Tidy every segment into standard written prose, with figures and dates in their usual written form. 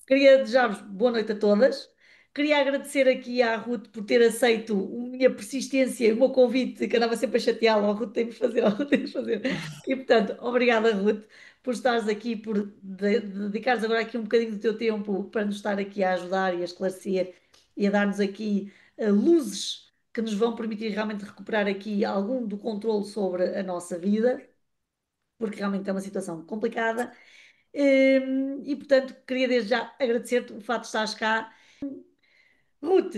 Queria desejar-vos boa noite a todas. Queria agradecer aqui à Ruth por ter aceito a minha persistência e o meu convite, que andava sempre a chateá-la. Oh, Ruth, temos de fazer, oh, Ruth, temos de fazer. E, portanto, obrigada, Ruth, por estares aqui, por dedicares agora aqui um bocadinho do teu tempo para nos estar aqui a ajudar e a esclarecer e a dar-nos aqui luzes que nos vão permitir realmente recuperar aqui algum do controle sobre a nossa vida, porque realmente é uma situação complicada. E, portanto, queria desde já agradecer-te o facto de estares cá. Ruth,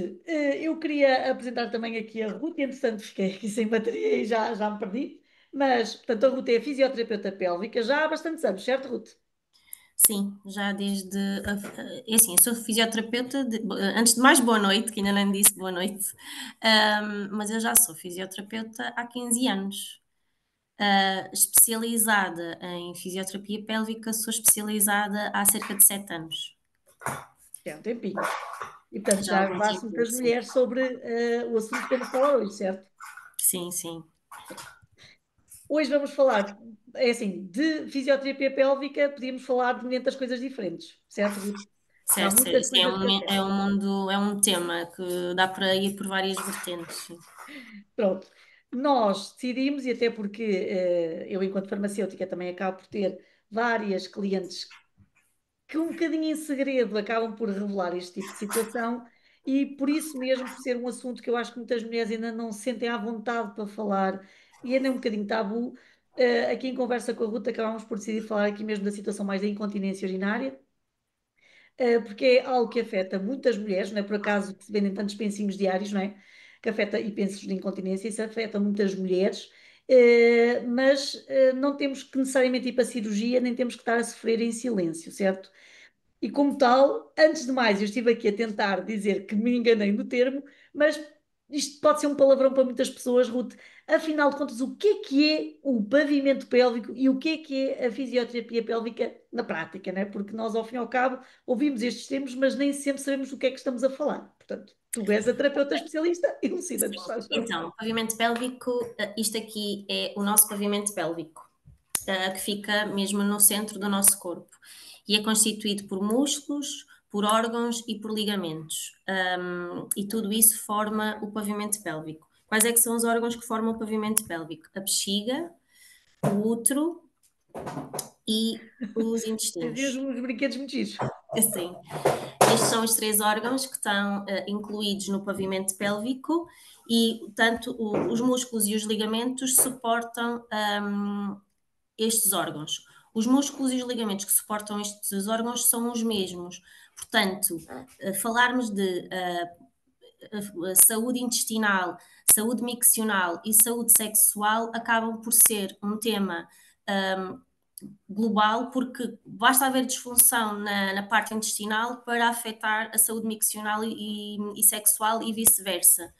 eu queria apresentar também aqui a Ruth, entretanto fiquei aqui sem bateria e já me perdi. Mas, portanto, a Ruth é fisioterapeuta pélvica já há bastantes anos, certo, Ruth? Sim, já desde. É assim, eu sou fisioterapeuta. Antes de mais, boa noite, que ainda não disse boa noite. Mas eu já sou fisioterapeuta há 15 anos. Especializada em fisioterapia pélvica, sou especializada há cerca de 7 anos. É um tempinho. E, portanto, Já há já algum ajudaste tempo, muitas sim. mulheres sobre o assunto que vamos falar hoje, certo? Sim, sim. Hoje vamos falar, é assim, de fisioterapia pélvica, podíamos falar de 500 coisas diferentes, certo, Ruth? Porque há Certo, certo. muitas Sim, coisas que é afetam. um mundo, é um tema que dá para ir por várias vertentes. Sim. Pronto, nós decidimos, e até porque eu, enquanto farmacêutica, também acabo por ter várias clientes que, um bocadinho em segredo, acabam por revelar este tipo de situação, e por isso mesmo, por ser um assunto que eu acho que muitas mulheres ainda não se sentem à vontade para falar, e ainda é um bocadinho tabu, aqui em conversa com a Ruta, acabámos por decidir falar aqui mesmo da situação mais da incontinência urinária. Porque é algo que afeta muitas mulheres, não é por acaso que se vendem tantos pensinhos diários, não é? Que afeta, e pensos de incontinência, isso afeta muitas mulheres, mas não temos que necessariamente ir para a cirurgia, nem temos que estar a sofrer em silêncio, certo? E como tal, antes de mais, eu estive aqui a tentar dizer que me enganei no termo, mas isto pode ser um palavrão para muitas pessoas, Ruth. Afinal de contas, o que é o pavimento pélvico e o que é a fisioterapia pélvica na prática, né? Porque nós, ao fim e ao cabo, ouvimos estes termos, mas nem sempre sabemos do que é que estamos a falar. Portanto, tu és a terapeuta especialista, elucida-nos, faz favor. Então, pavimento pélvico, isto aqui é o nosso pavimento pélvico, que fica mesmo no centro do nosso corpo e é constituído por músculos, por órgãos e por ligamentos. E tudo isso forma o pavimento pélvico. Quais é que são os órgãos que formam o pavimento pélvico? A bexiga, o útero e os Dizias intestinos. uns brinquedos muito giros. Assim, estes são os três órgãos que estão incluídos no pavimento pélvico e tanto os músculos e os ligamentos suportam estes órgãos. Os músculos e os ligamentos que suportam estes órgãos são os mesmos. Portanto, falarmos de saúde intestinal, saúde miccional e saúde sexual acabam por ser um tema um, global, porque basta haver disfunção na parte intestinal para afetar a saúde miccional e sexual e vice-versa.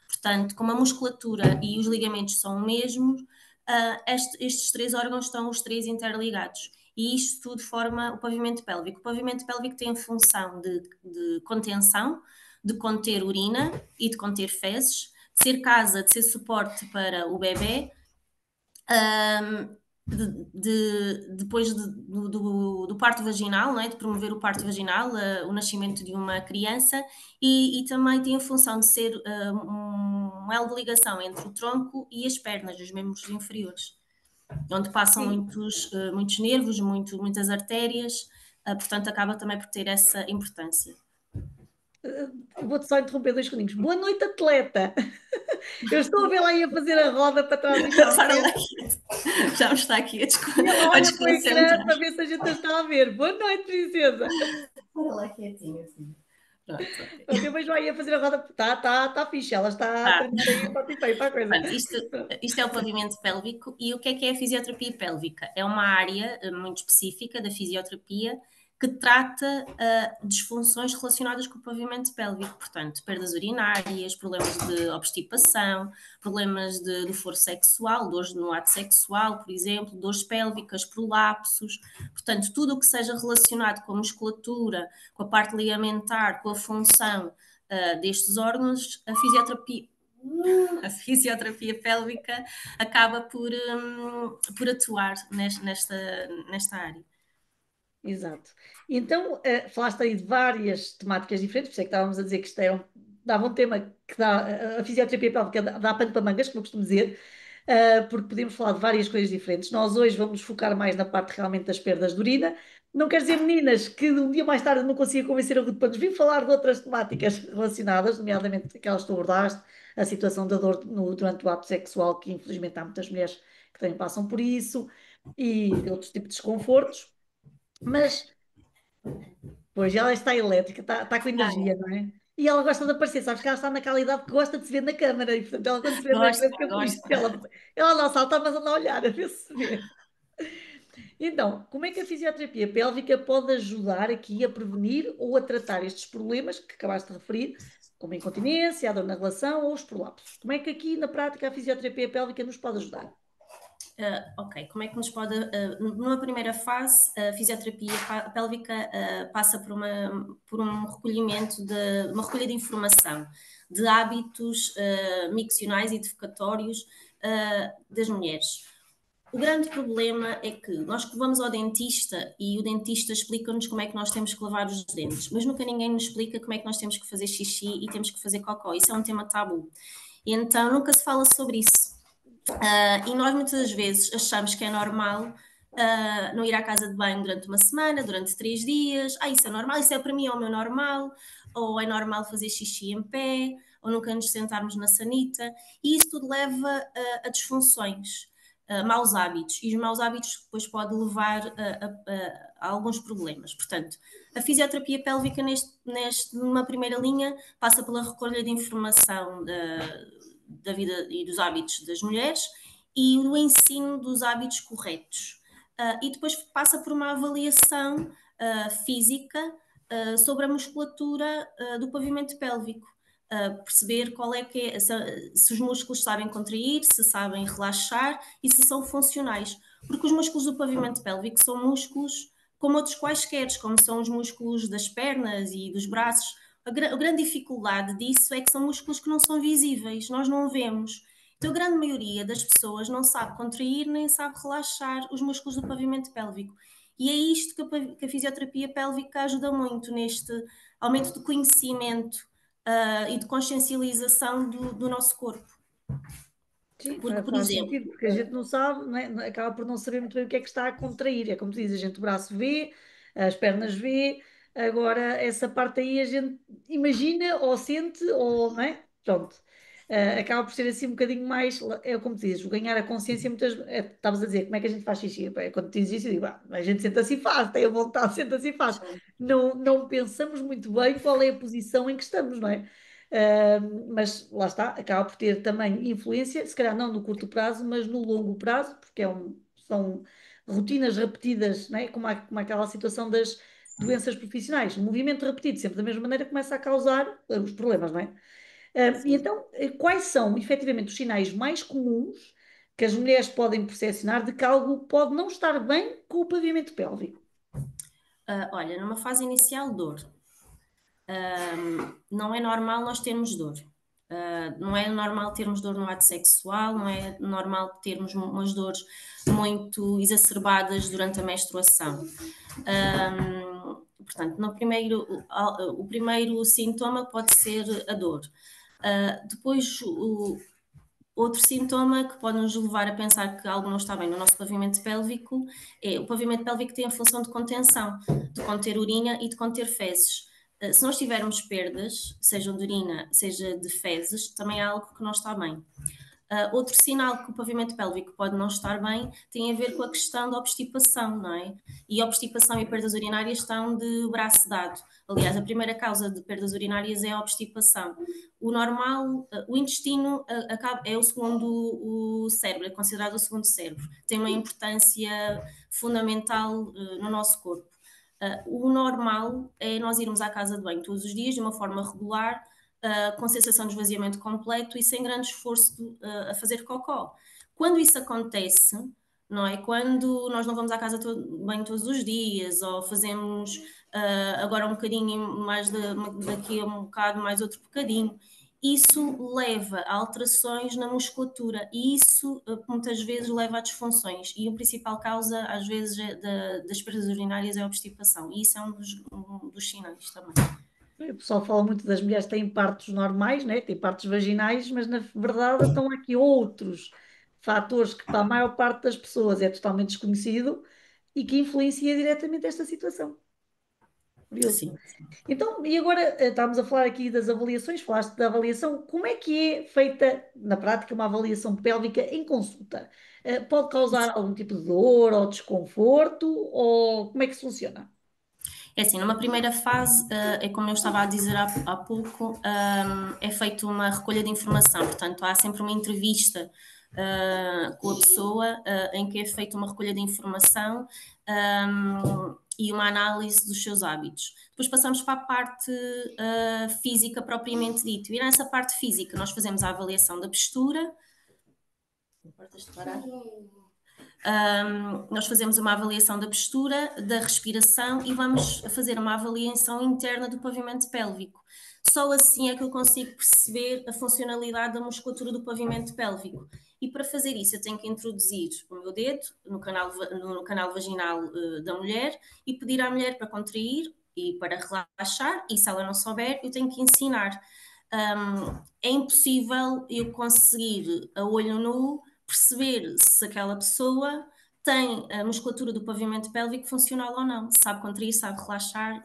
Portanto, como a musculatura e os ligamentos são o mesmo, estes três órgãos estão os três interligados. E isto tudo forma o pavimento pélvico. O pavimento pélvico tem a função de contenção, de conter urina e de conter fezes, de ser casa, de ser suporte para o bebê, depois do parto vaginal, não é? De promover o parto vaginal, o nascimento de uma criança, e também tem a função de ser um elo de ligação entre o tronco e as pernas, os membros inferiores, onde passam Sim. muitos nervos, muitas artérias, portanto acaba também por ter essa importância. Vou-te só interromper 2 segundinhos. Boa noite, atleta! Eu estou a ver lá a fazer a roda para trás e para a Para lá, frente. já me está aqui E ela a olha para o ecrã desconcentrar. para ver se a gente a está a ver. Boa noite, princesa. Para lá quietinha, assim. Pronto, ok. Pronto, eu vejo aí a fazer a roda. Tá fixe, ela está a Tá. tremer aí para ti, para a coisa. Pronto, isto é o pavimento pélvico e o que é a fisioterapia pélvica? É uma área muito específica da fisioterapia que trata disfunções relacionadas com o pavimento pélvico, portanto, perdas urinárias, problemas de obstipação, problemas de foro sexual, dores no ato sexual, por exemplo, dores pélvicas, prolapsos, portanto, tudo o que seja relacionado com a musculatura, com a parte ligamentar, com a função destes órgãos, a fisioterapia pélvica acaba por atuar nesta área. Exato. Então, falaste aí de várias temáticas diferentes, por isso é que estávamos a dizer que isto dava um tema que dá, a fisioterapia pélvica dá pano para mangas, como eu costumo dizer, porque podemos falar de várias coisas diferentes. Nós hoje vamos focar mais na parte realmente das perdas de urina. Não quer dizer, meninas, que um dia mais tarde não consiga convencer a Ruth para nos vir falar de outras temáticas relacionadas, nomeadamente aquelas que tu abordaste, a situação da dor durante o ato sexual, que infelizmente há muitas mulheres que também passam por isso, e outros tipos de desconfortos. Mas pois, ela está elétrica, está com energia, não é? E ela gosta de aparecer, sabes que ela está naquela idade que gosta de se ver na câmara, e portanto ela quando se vê no ecrã Gosto, fica feliz. gosto. Ela não salta, mas anda a olhar, a ver se se vê. Então, como é que a fisioterapia pélvica pode ajudar aqui a prevenir ou a tratar estes problemas que acabaste de referir, como a incontinência, a dor na relação ou os prolapsos? Como é que aqui na prática a fisioterapia pélvica nos pode ajudar? Ok, como é que nos pode. Numa primeira fase, a fisioterapia pélvica passa por um recolhimento de uma recolha de informação de hábitos miccionais e defecatórios das mulheres. O grande problema é que nós vamos ao dentista e o dentista explica-nos como é que nós temos que lavar os dentes, mas nunca ninguém nos explica como é que nós temos que fazer xixi e temos que fazer cocó. Isso é um tema tabu. E então nunca se fala sobre isso. E nós muitas vezes achamos que é normal não ir à casa de banho durante uma semana, durante 3 dias. Isso é normal, isso é para mim é o meu normal. Ou é normal fazer xixi em pé, ou nunca nos sentarmos na sanita. E isso tudo leva a disfunções, maus hábitos. E os maus hábitos depois podem levar a alguns problemas. Portanto, a fisioterapia pélvica numa primeira linha passa pela recolha de informação da vida e dos hábitos das mulheres e o ensino dos hábitos corretos. E depois passa por uma avaliação física sobre a musculatura do pavimento pélvico. Perceber qual é que é, se os músculos sabem contrair, se sabem relaxar e se são funcionais. Porque os músculos do pavimento pélvico são músculos como outros quaisquer, como são os músculos das pernas e dos braços. A grande dificuldade disso é que são músculos que não são visíveis, nós não vemos. Então, a grande maioria das pessoas não sabe contrair nem sabe relaxar os músculos do pavimento pélvico. E é isto que a fisioterapia pélvica ajuda muito neste aumento de conhecimento e de consciencialização do nosso corpo. Sim, Porque, por faz exemplo, sentido, porque a gente não sabe, não é? Acaba por não saber muito bem o que é que está a contrair. É como tu dizes, a gente o braço vê, as pernas vê, agora essa parte aí a gente imagina ou sente, ou não é? Pronto. Acaba por ser assim um bocadinho mais, é como tu dizes, o ganhar a consciência muitas estavas a dizer, como é que a gente faz xixi? Pá, quando tu dizes isso, eu digo, a gente senta-se e faz, tem a vontade, senta-se e faz. Não pensamos muito bem qual é a posição em que estamos, não é? Mas lá está, acaba por ter também influência, se calhar não no curto prazo, mas no longo prazo, porque são rotinas repetidas, não é? Como aquela situação das doenças profissionais. O movimento repetido, sempre da mesma maneira, começa a causar os problemas, não é? E sim. então, quais são efetivamente os sinais mais comuns que as mulheres podem percepcionar de que algo pode não estar bem com o pavimento pélvico? Olha, numa fase inicial, dor. Não é normal nós termos dor. Não é normal termos dor no ato sexual, não é normal termos umas dores muito exacerbadas durante a menstruação. Portanto, o primeiro sintoma pode ser a dor. Depois, outro sintoma que pode nos levar a pensar que algo não está bem no nosso pavimento pélvico é o pavimento pélvico tem a função de contenção, de conter urina e de conter fezes. Se nós tivermos perdas, sejam de urina, seja de fezes, também é algo que não está bem. Outro sinal que o pavimento pélvico pode não estar bem tem a ver com a questão da obstipação, não é? E obstipação e perdas urinárias estão de braço dado. Aliás, a primeira causa de perdas urinárias é a obstipação. O normal, o intestino é o segundo o cérebro, é considerado o segundo cérebro. Tem uma importância fundamental no nosso corpo. O normal é nós irmos à casa de banho todos os dias de uma forma regular, com sensação de esvaziamento completo e sem grande esforço a fazer cocó. Quando isso acontece, não é? Quando nós não vamos à casa bem todos os dias, ou fazemos agora um bocadinho mais daqui a um bocado, mais outro bocadinho, isso leva a alterações na musculatura e isso muitas vezes leva a disfunções. E a principal causa, às vezes, das perdas urinárias é a obstipação. E isso é um dos sinais também. O pessoal fala muito das mulheres que têm partos normais, né? Têm partos vaginais, mas na verdade estão aqui outros fatores que para a maior parte das pessoas é totalmente desconhecido e que influencia diretamente esta situação. Curioso. Sim. Então, e agora estamos a falar aqui das avaliações, falaste da avaliação. Como é que é feita na prática uma avaliação pélvica em consulta? Pode causar algum tipo de dor ou desconforto? Ou como é que isso funciona? É assim, numa primeira fase, é como eu estava a dizer há pouco, é feita uma recolha de informação, portanto, há sempre uma entrevista com a pessoa em que é feita uma recolha de informação e uma análise dos seus hábitos. Depois passamos para a parte física propriamente dita. E nessa parte física nós fazemos a avaliação da postura. Nós fazemos uma avaliação da postura, da respiração e vamos fazer uma avaliação interna do pavimento pélvico. Só assim é que eu consigo perceber a funcionalidade da musculatura do pavimento pélvico. E para fazer isso, eu tenho que introduzir o meu dedo no canal vaginal da mulher e pedir à mulher para contrair e para relaxar. E se ela não souber, eu tenho que ensinar. É impossível eu conseguir, a olho nu, perceber se aquela pessoa tem a musculatura do pavimento pélvico funcional ou não, sabe contrair, sabe relaxar,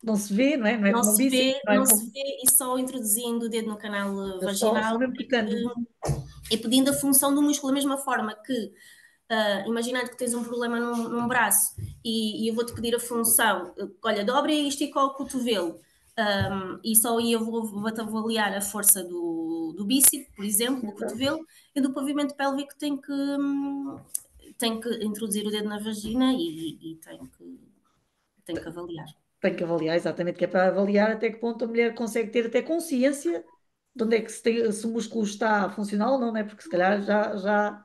Não se vê, não é? Não é não como um se bíceps, vê, não é não se como... vê e só introduzindo o dedo no canal Só vaginal mesmo tocando. e pedindo a função do músculo, da mesma forma que, imaginando que tens um problema num braço e eu vou-te pedir a função, olha, dobra e estica o cotovelo, e só aí eu vou-te avaliar a força do bíceps, por exemplo, do Exato. cotovelo, e do pavimento pélvico tem que introduzir o dedo na vagina e tem que avaliar. Tem que avaliar, exatamente, que é para avaliar até que ponto a mulher consegue ter até consciência de onde é que se o músculo está funcional ou não, é? Porque se calhar já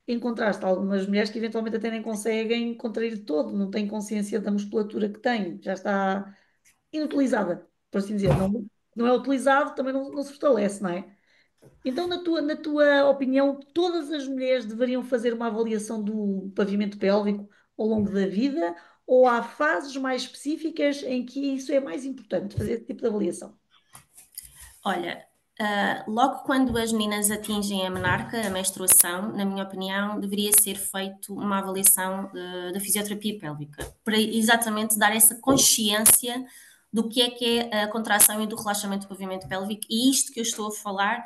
encontraste algumas mulheres que eventualmente até nem conseguem contrair todo, não têm consciência da musculatura que têm, já está inutilizada, por assim dizer. Não, não é utilizado, também não se fortalece, não é? Então, na tua opinião, todas as mulheres deveriam fazer uma avaliação do pavimento pélvico ao longo da vida, ou há fases mais específicas em que isso é mais importante, fazer esse tipo de avaliação? Olha, logo quando as meninas atingem a menarca, a menstruação, na minha opinião, deveria ser feito uma avaliação da fisioterapia pélvica, para exatamente dar essa consciência do que é a contração e do relaxamento do pavimento pélvico, e isto que eu estou a falar,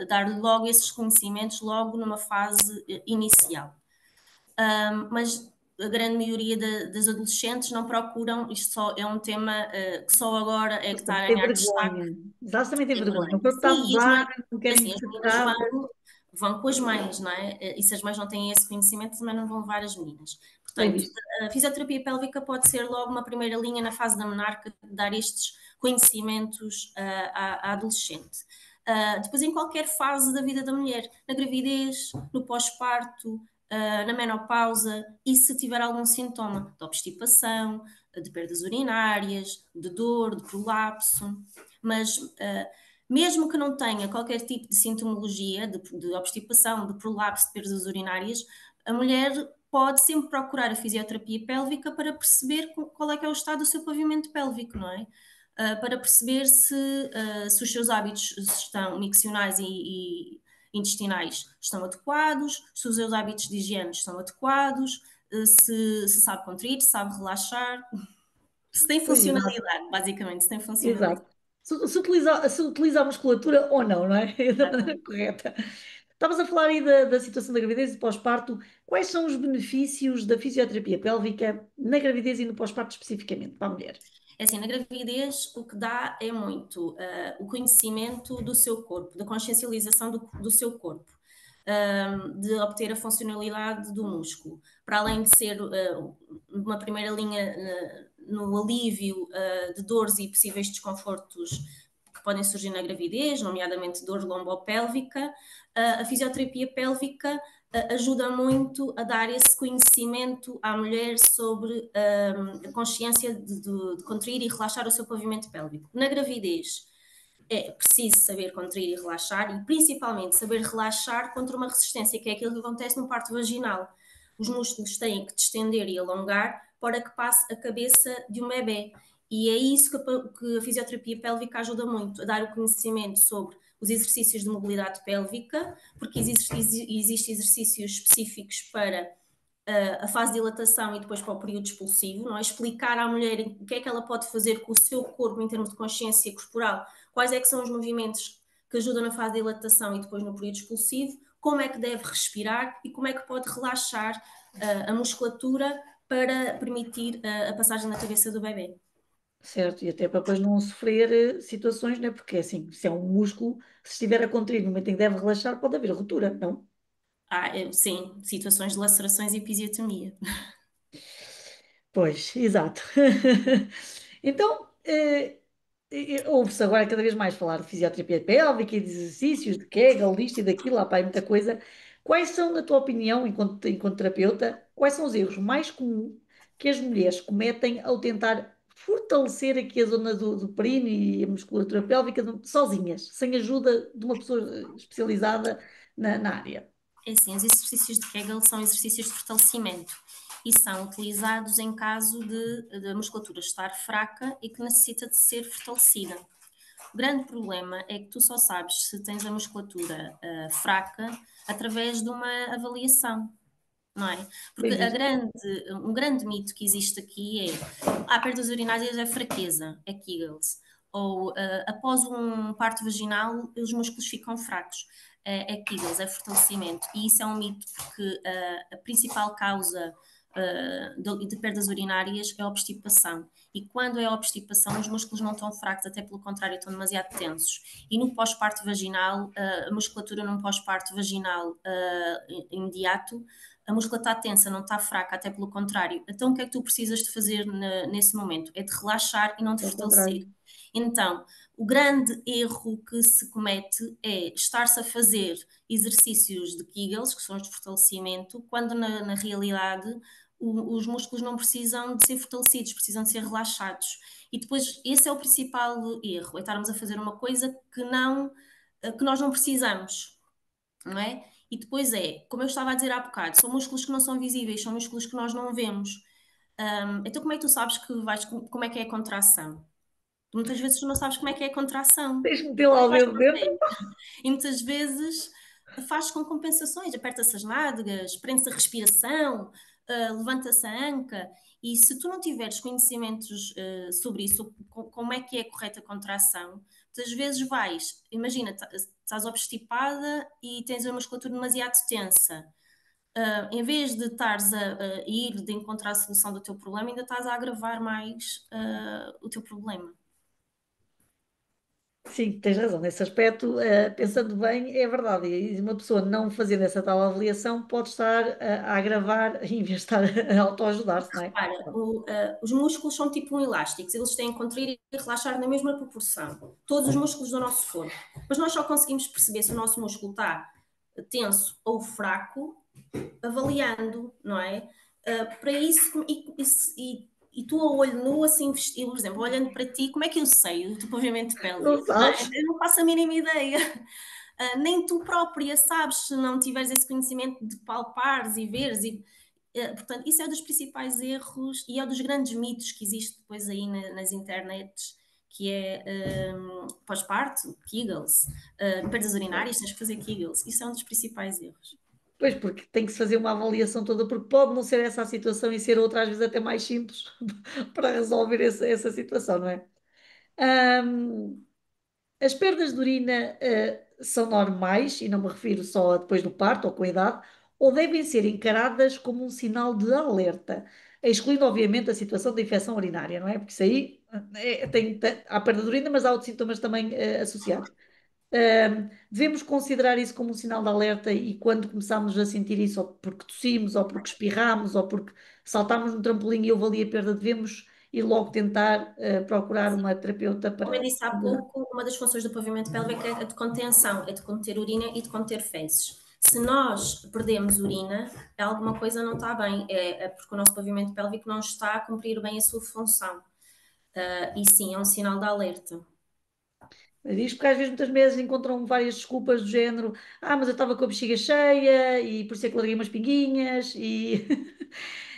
dar logo esses conhecimentos logo numa fase inicial. Mas a grande maioria das adolescentes não procuram, isto só é um tema que só agora é que está a Tem ganhar destaque. vergonha. Elas também têm É vergonha. O vergonha. corpo está a Sim, e as mudar, mães, não é querem assim, as meninas mostrar. vão com as mães, não é? E se as mães não têm esse conhecimento, também não vão levar as meninas. Bem Portanto, visto. a fisioterapia pélvica pode ser logo uma primeira linha na fase da menarca, dar estes conhecimentos à adolescente. Depois, em qualquer fase da vida da mulher, na gravidez, no pós-parto, na menopausa, e se tiver algum sintoma de obstipação, de perdas urinárias, de dor, de prolapso, mas mesmo que não tenha qualquer tipo de sintomologia, de obstipação, de prolapso, de perdas urinárias, a mulher pode sempre procurar a fisioterapia pélvica para perceber qual é que é o estado do seu pavimento pélvico, não é? Para perceber se os seus hábitos estão miccionais e intestinais estão adequados, se os seus hábitos de higiene estão adequados, se sabe contrair, se sabe relaxar, se tem Pois, exato. funcionalidade, basicamente, se tem funcionalidade. Exato. Se utiliza a musculatura ou não, não é? Da maneira correta. Estavas a falar aí da situação da gravidez e pós-parto. Quais são os benefícios da fisioterapia pélvica na gravidez e no pós-parto especificamente para a mulher? É assim, na gravidez o que dá é muito o conhecimento do seu corpo, da consciencialização do seu corpo, de obter a funcionalidade do músculo, para além de ser uma primeira linha no alívio de dores e possíveis desconfortos que podem surgir na gravidez, nomeadamente dor lombopélvica, a fisioterapia pélvica ajuda muito a dar esse conhecimento à mulher sobre a consciência de contrair e relaxar o seu pavimento pélvico. Na gravidez, É preciso saber contrair e relaxar, e principalmente saber relaxar contra uma resistência, que é aquilo que acontece no parto vaginal. Os músculos têm que distender e alongar para que passe a cabeça de um bebê. E é isso que a fisioterapia pélvica ajuda muito, a dar o conhecimento sobre os exercícios de mobilidade pélvica, porque existem exercícios específicos para a fase de dilatação e depois para o período expulsivo, não é? Explicar à mulher o que é que ela pode fazer com o seu corpo em termos de consciência corporal, quais é que são os movimentos que ajudam na fase de dilatação e depois no período expulsivo, como é que deve respirar e como é que pode relaxar a musculatura para permitir a passagem na cabeça do bebê. Certo? E até para depois não sofrer situações, né? Porque assim, se é um músculo, se estiver a contrair no momento em que deve relaxar, pode haver ruptura, não? Sim, situações de lacerações e episiotomia. Pois, exato. Então, ouve-se agora cada vez mais falar de fisioterapia pélvica e de exercícios, de Kegel, isto e daquilo, lá para aí muita coisa. Quais são, na tua opinião, enquanto terapeuta, quais são os erros mais comuns que as mulheres cometem ao tentar fortalecer aqui a zona do períneo e a musculatura pélvica sozinhas, sem ajuda de uma pessoa especializada na área? É assim, os exercícios de Kegel são exercícios de fortalecimento e são utilizados em caso de a musculatura estar fraca e que necessita de ser fortalecida. O grande problema é que tu só sabes se tens a musculatura fraca através de uma avaliação, não é? Porque Bem visto. um grande mito que existe aqui é perdas urinárias é fraqueza, é Kegels. Ou após um parto vaginal, os músculos ficam fracos. É Kegels, é fortalecimento. E isso é um mito porque a principal causa de perdas urinárias é a obstipação. E quando é a obstipação, os músculos não estão fracos, até pelo contrário, estão demasiado tensos. E no pós-parto vaginal, a musculatura num pós-parto vaginal imediato, a múscula está tensa, não está fraca, até pelo contrário. Então, o que é que tu precisas de fazer nesse momento? É de relaxar e não de É o fortalecer. contrário. Então, o grande erro que se comete é estar-se a fazer exercícios de Kegels, que são os de fortalecimento, quando na realidade os músculos não precisam de ser fortalecidos, precisam de ser relaxados. E depois, esse é o principal erro, é estarmos a fazer uma coisa que nós não precisamos, não é? E depois como eu estava a dizer há bocado, são músculos que não são visíveis, são músculos que nós não vemos. Então, como é que tu sabes como é que é a contração? Muitas vezes tu não sabes como é que é a contração. Tens de meter Não lá é o que vais dedo dentro. fazer. E muitas vezes faz com compensações, aperta-se as nádegas, prende-se a respiração, levanta-se a anca. E se tu não tiveres conhecimentos sobre isso, como é que é a correta contração, às vezes imagina, estás obstipada e tens a musculatura demasiado tensa. Em vez de estares a ir de encontrar a solução do teu problema, ainda estás a agravar mais o teu problema. Sim, tens razão. Nesse aspecto, pensando bem, é verdade. E uma pessoa não fazendo essa tal avaliação pode estar a agravar em vez de estar a autoajudar-se, não é? Repara, os músculos são tipo um elástico, eles têm que contrair e relaxar na mesma proporção. Todos os músculos do nosso corpo. Mas nós só conseguimos perceber se o nosso músculo está tenso ou fraco avaliando, não é? Para isso, e tu a olho nu, assim, vestido, por exemplo, olhando para ti, como é que eu sei o teu movimento Não pélvico? Não é? sabes? Eu não faço a mínima ideia. Nem tu própria sabes se não tiveres esse conhecimento de palpares e veres portanto, isso é um dos principais erros e é um dos grandes mitos que existe depois aí nas internets, que é pós-parto, Kegels, perdas urinárias, tens que fazer Kegels. Isso é um dos principais erros. Pois, porque tem que se fazer uma avaliação toda, porque pode não ser essa a situação e ser outra, às vezes até mais simples, para resolver essa situação, não é? Ahm, as perdas de urina, são normais, e não me refiro só a depois do parto ou com a idade, ou devem ser encaradas como um sinal de alerta, excluindo, obviamente, a situação de infecção urinária, não é? Porque isso aí há perda de urina, mas há outros sintomas também associados. Devemos considerar isso como um sinal de alerta e quando começamos a sentir isso, ou porque tossimos, ou porque espirramos, ou porque saltamos no trampolim e houve ali a perda, devemos ir logo tentar procurar uma terapeuta Como eu para. disse há pouco, uma das funções do pavimento pélvico é a de contenção, é de conter urina e de conter fezes. Se nós perdemos urina, alguma coisa não está bem, é porque o nosso pavimento pélvico não está a cumprir bem a sua função. E sim, é um sinal de alerta. Diz porque às vezes muitas vezes encontram várias desculpas do género, mas eu estava com a bexiga cheia e por isso é que larguei umas pinguinhas e,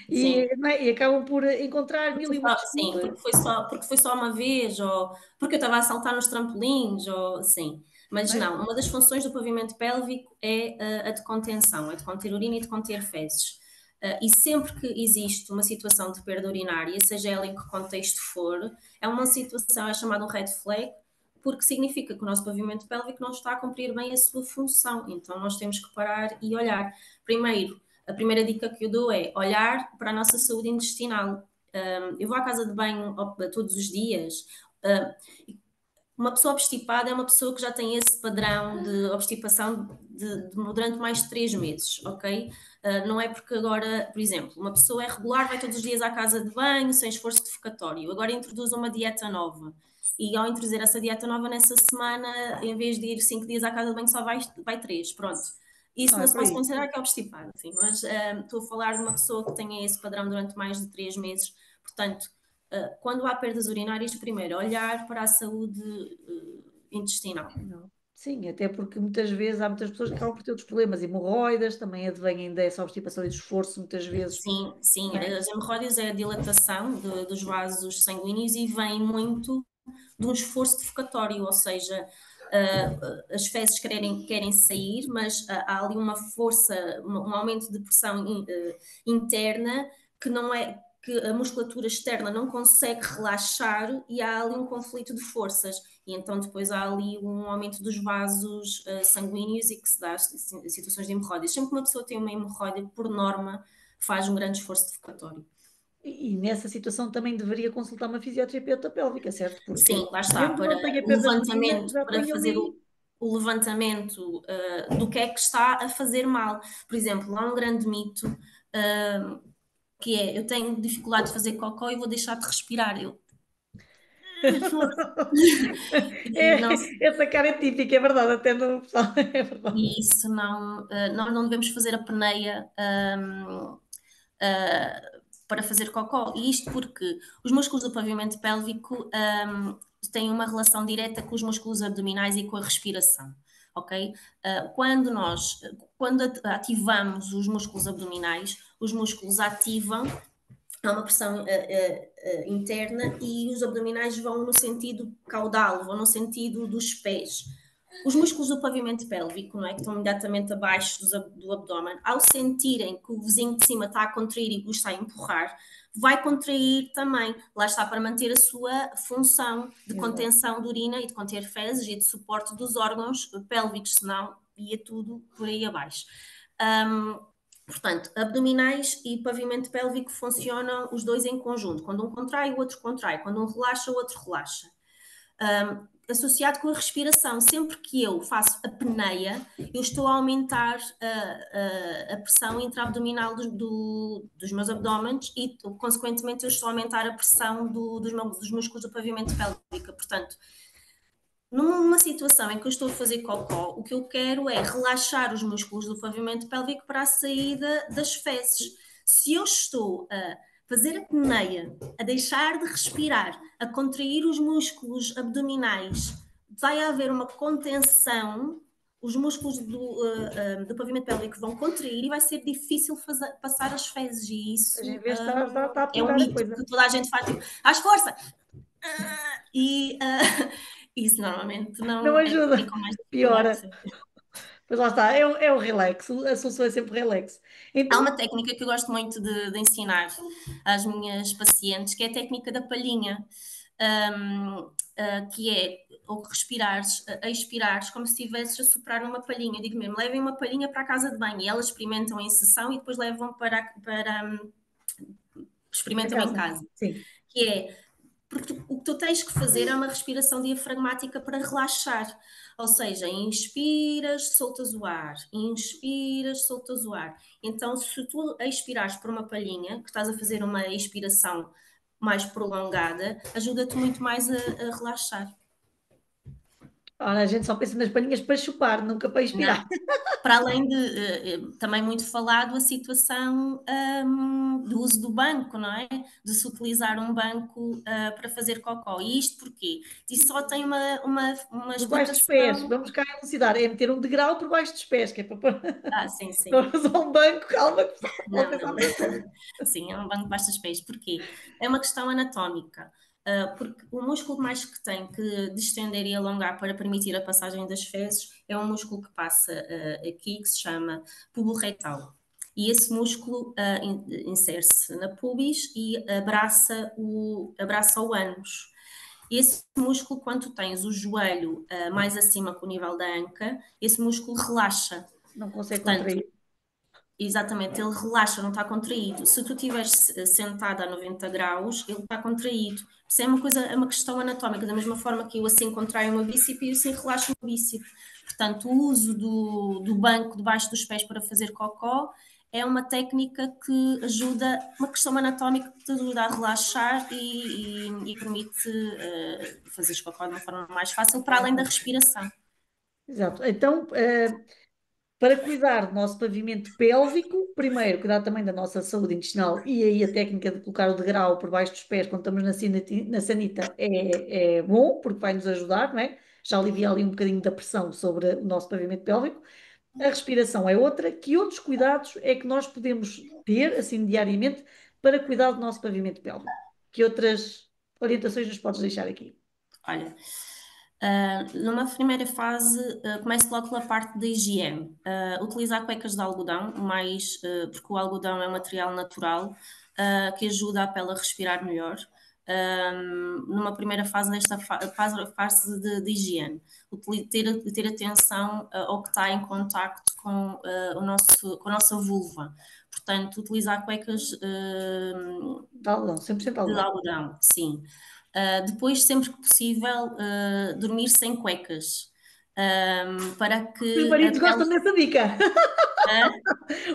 Sim. não é? E acabam por encontrar mil e uma Sim, desculpas. porque foi só uma vez, ou porque eu estava a saltar nos trampolins, ou sim. Mas Não é? não, uma das funções do pavimento pélvico é a de contenção, é de conter urina e de conter fezes. E sempre que existe uma situação de perda urinária, seja ela em que contexto for, é uma situação, é chamada um red flag, porque significa que o nosso pavimento pélvico não está a cumprir bem a sua função. Então nós temos que parar e olhar. Primeiro, a primeira dica que eu dou é olhar para a nossa saúde intestinal. Eu vou à casa de banho todos os dias. Uma pessoa obstipada é uma pessoa que já tem esse padrão de obstipação durante mais de 3 meses, ok? Não é porque agora, por exemplo, uma pessoa é regular, vai todos os dias à casa de banho, sem esforço defecatório, agora introduz uma dieta nova. E ao introduzir essa dieta nova nessa semana, em vez de ir 5 dias à casa de banho, só vai 3, pronto. Isso Não é não se por pode aí. considerar que é obstipado, assim, mas estou a falar de uma pessoa que tenha esse padrão durante mais de 3 meses, portanto, quando há perdas urinárias, primeiro, olhar para a saúde intestinal. Não. Sim, até porque muitas vezes há muitas pessoas que acabam por ter outros problemas, hemorroidas, também advêm dessa obstipação e de esforço, muitas vezes, Sim, sim, não é? as hemorroidas é a dilatação dos vasos sanguíneos e vem muito de um esforço defecatório, ou seja, as fezes querem sair, mas há ali uma força, um aumento de pressão interna que não é que a musculatura externa não consegue relaxar e há ali um conflito de forças. E então depois há ali um aumento dos vasos sanguíneos e que se dá situações de hemorroidas. Sempre que uma pessoa tem uma hemorroida, por norma, faz um grande esforço defecatório. E nessa situação também deveria consultar uma fisioterapeuta pélvica, certo? Sim, Porque lá está, mesmo que não tenha perda de urina, já para tem fazer ali. o levantamento do que é que está a fazer mal. Por exemplo, há um grande mito que é: eu tenho dificuldade de fazer cocó e vou deixar de respirar. E não, Essa cara é típica, é verdade, até no pessoal, é verdade. e isso não, nós não devemos fazer a peneia para fazer cocó. E isto porque os músculos do pavimento pélvico têm uma relação direta com os músculos abdominais e com a respiração. Ok? Quando ativamos os músculos abdominais, os músculos ativam, há uma pressão interna e os abdominais vão no sentido caudal, vão no sentido dos pés. Os músculos do pavimento pélvico, não é, que estão imediatamente abaixo do abdômen, ao sentirem que o vizinho de cima está a contrair e o está a empurrar, vai contrair também. Lá está, para manter a sua função de Exato. contenção de urina e de conter fezes e de suporte dos órgãos pélvicos, senão ia tudo por aí abaixo. Um, Portanto, abdominais e pavimento pélvico funcionam os dois em conjunto. Quando um contrai, o outro contrai. Quando um relaxa, o outro relaxa. Associado com a respiração, sempre que eu faço a apneia, eu estou a aumentar a pressão intraabdominal dos meus abdômenes e, consequentemente, eu estou a aumentar a pressão dos músculos do pavimento pélvico. Portanto, numa situação em que eu estou a fazer cocó, o que eu quero é relaxar os músculos do pavimento pélvico para a saída das fezes. Se eu estou a fazer a apneia, a deixar de respirar, a contrair os músculos abdominais, vai haver uma contenção, os músculos do pavimento pélvico vão contrair e vai ser difícil passar as fezes. E Ou seja, em isso vez de estar a é um piorar a mito coisa. que toda a gente faz, tipo, às força! E isso normalmente Não não é quem ajuda, com mais dificuldade. piora. Mas lá está, é o relax, a solução é sempre relax. Há Então, uma técnica que eu gosto muito de ensinar às minhas pacientes, que é a técnica da palhinha, que é ou respirares, expirares, como se estivesses a soprar uma palhinha. Eu digo mesmo, levem uma palhinha para a casa de banho e elas experimentam em sessão e depois levam para experimentam em casa. casa. Sim. Que é, porque o que tu tens que fazer é uma respiração diafragmática para relaxar. Ou seja, inspiras, soltas o ar, inspiras, soltas o ar. Então, se tu expirares por uma palhinha, que estás a fazer uma expiração mais prolongada, ajuda-te muito mais a relaxar. Ora, a gente só pensa nas palhinhas para chupar, nunca para inspirar. Não. Para além de, também muito falado, a situação do uso do banco, não é? De se utilizar um banco para fazer cocó. E isto porquê? Isso só tem uma Por baixo dos pés, explicação. vamos cá elucidar, é meter um degrau por baixo dos pés, que é para pôr. Ah, sim, sim. Não usar um banco, calma, que o pessoal pode Não, pensar não. outras coisas. Sim, é um banco de bastas pés. Porquê? É uma questão anatómica. Porque o músculo mais que tem que distender e alongar para permitir a passagem das fezes é um músculo que passa aqui, que se chama pubo retal. E esse músculo insere-se na pubis e abraça o ânus. Esse músculo, quando tu tens o joelho mais acima que o nível da anca, esse músculo relaxa. Não consegue Portanto, contrair. exatamente, ele relaxa, não está contraído. Se tu estiveres sentada a 90 graus, ele está contraído. Isso é uma coisa, é uma questão anatómica, da mesma forma que eu assim contraio o meu bíceps e eu assim relaxo o meu bíceps. Portanto, o uso do banco debaixo dos pés para fazer cocó é uma técnica que ajuda, uma questão anatómica que te ajuda a relaxar e permite fazeres cocó de uma forma mais fácil, para além da respiração. Exato. Então, para cuidar do nosso pavimento pélvico, primeiro, cuidar também da nossa saúde intestinal e aí a técnica de colocar o degrau por baixo dos pés quando estamos na sanita é bom, porque vai nos ajudar, não é? Já alivia ali um bocadinho da pressão sobre o nosso pavimento pélvico. A respiração é outra. Que outros cuidados é que nós podemos ter, assim, diariamente, para cuidar do nosso pavimento pélvico? Que outras orientações nos podes deixar aqui? Olha, numa primeira fase, começo logo pela parte da higiene. Utilizar cuecas de algodão, porque o algodão é um material natural que ajuda a pele a respirar melhor. Numa primeira fase, nesta fase de higiene, ter atenção ao que está em contacto com a nossa vulva. Portanto, utilizar cuecas De algodão, 100% de algodão. algodão, sim. Depois, sempre que possível, dormir sem cuecas, para Os que a maridos pele. gostam dessa dica. Ah,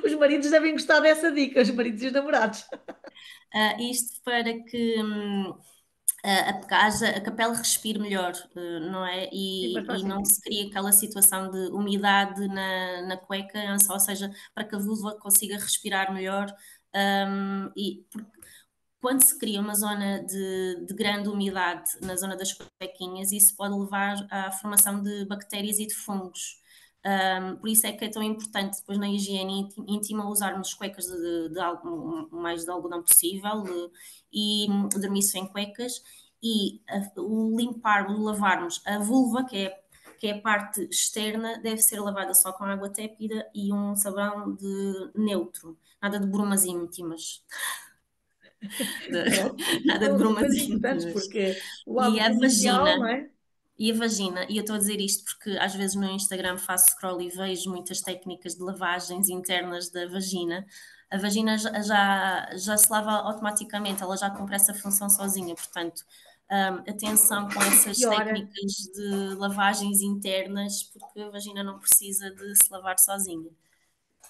Os maridos devem gostar dessa dica, os maridos e os namorados. isto para que a pele respire melhor, não é? Sim, mas E faz não sentido. se cria aquela situação de umidade na cueca, ou seja, para que a vulva consiga respirar melhor. Porque quando se cria uma zona de grande umidade na zona das cuequinhas, isso pode levar à formação de bactérias e de fungos. Por isso é que é tão importante depois na higiene íntima usarmos cuecas o mais de algodão possível e dormir sem cuecas e o limpar, o lavarmos a vulva, que é a parte externa, deve ser lavada só com água tépida e um sabão de neutro, nada de brumas íntimas. De- Pronto, isso nada de são brumas coisas importantes, íntimas. porque o lado E a superficial, não vagina, é? e eu estou a dizer isto porque às vezes no Instagram faço scroll e vejo muitas técnicas de lavagens internas da vagina. A vagina já se lava automaticamente, ela já cumpre essa função sozinha, portanto, atenção com essas Piora. técnicas de lavagens internas, porque a vagina não precisa de se lavar sozinha.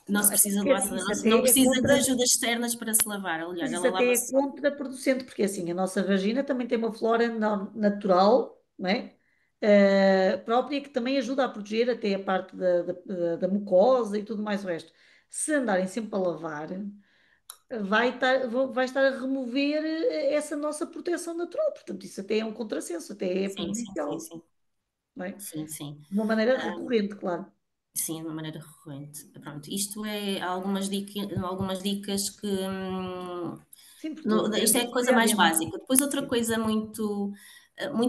Não Não, se até precisa de, porque assim, isso não até é precisa de contra. ajudas externas para se lavar, Mas aliás, isso ela até lava-se é só. contraproducente, porque assim, a nossa vagina também tem uma flora natural, não é? Própria, que também ajuda a proteger até a parte da mucosa e tudo mais o resto. Se andarem sempre a lavar, vai estar a remover essa nossa proteção natural. Portanto, isso até é um contrassenso, até é Sim, sim, sim, prejudicial, sim. não é? Sim, sim. De uma maneira recorrente, claro. Sim, de uma maneira recorrente. Pronto, isto é algumas dicas que. Sim, porque Isto é temos a que coisa mais diariamente. básica. Depois, outra Sim. coisa muito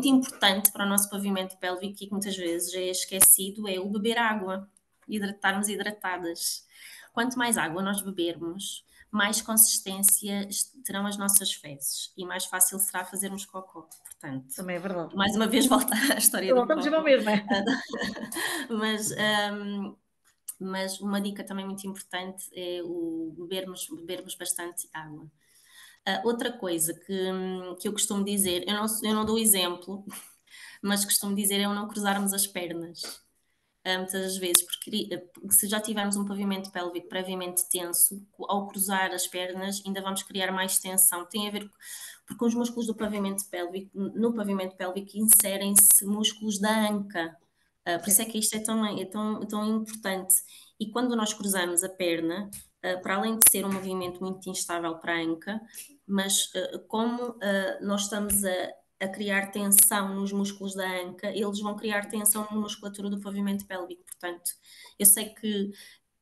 importante para o nosso pavimento pélvico e que muitas vezes é esquecido é o beber água, hidratarmos hidratadas. Quanto mais água nós bebermos, mais consistência terão as nossas fezes e mais fácil será fazermos cocô. Portanto, Também é verdade. mais uma vez volta à história do Voltamos sempre ao cocô. mesmo, é? Mas, mas uma dica também muito importante é o bebermos bastante água. Outra coisa que eu costumo dizer, eu não dou exemplo, mas costumo dizer é o não cruzarmos as pernas. Muitas das vezes, porque se já tivermos um pavimento pélvico previamente tenso, ao cruzar as pernas ainda vamos criar mais tensão. Tem a ver porque os músculos do pavimento pélvico, no pavimento pélvico inserem-se músculos da anca. Por isso é que isto é tão importante. E quando nós cruzamos a perna, para além de ser um movimento muito instável para a anca, mas como nós estamos a criar tensão nos músculos da anca, eles vão criar tensão na musculatura do pavimento pélvico. Portanto, eu sei que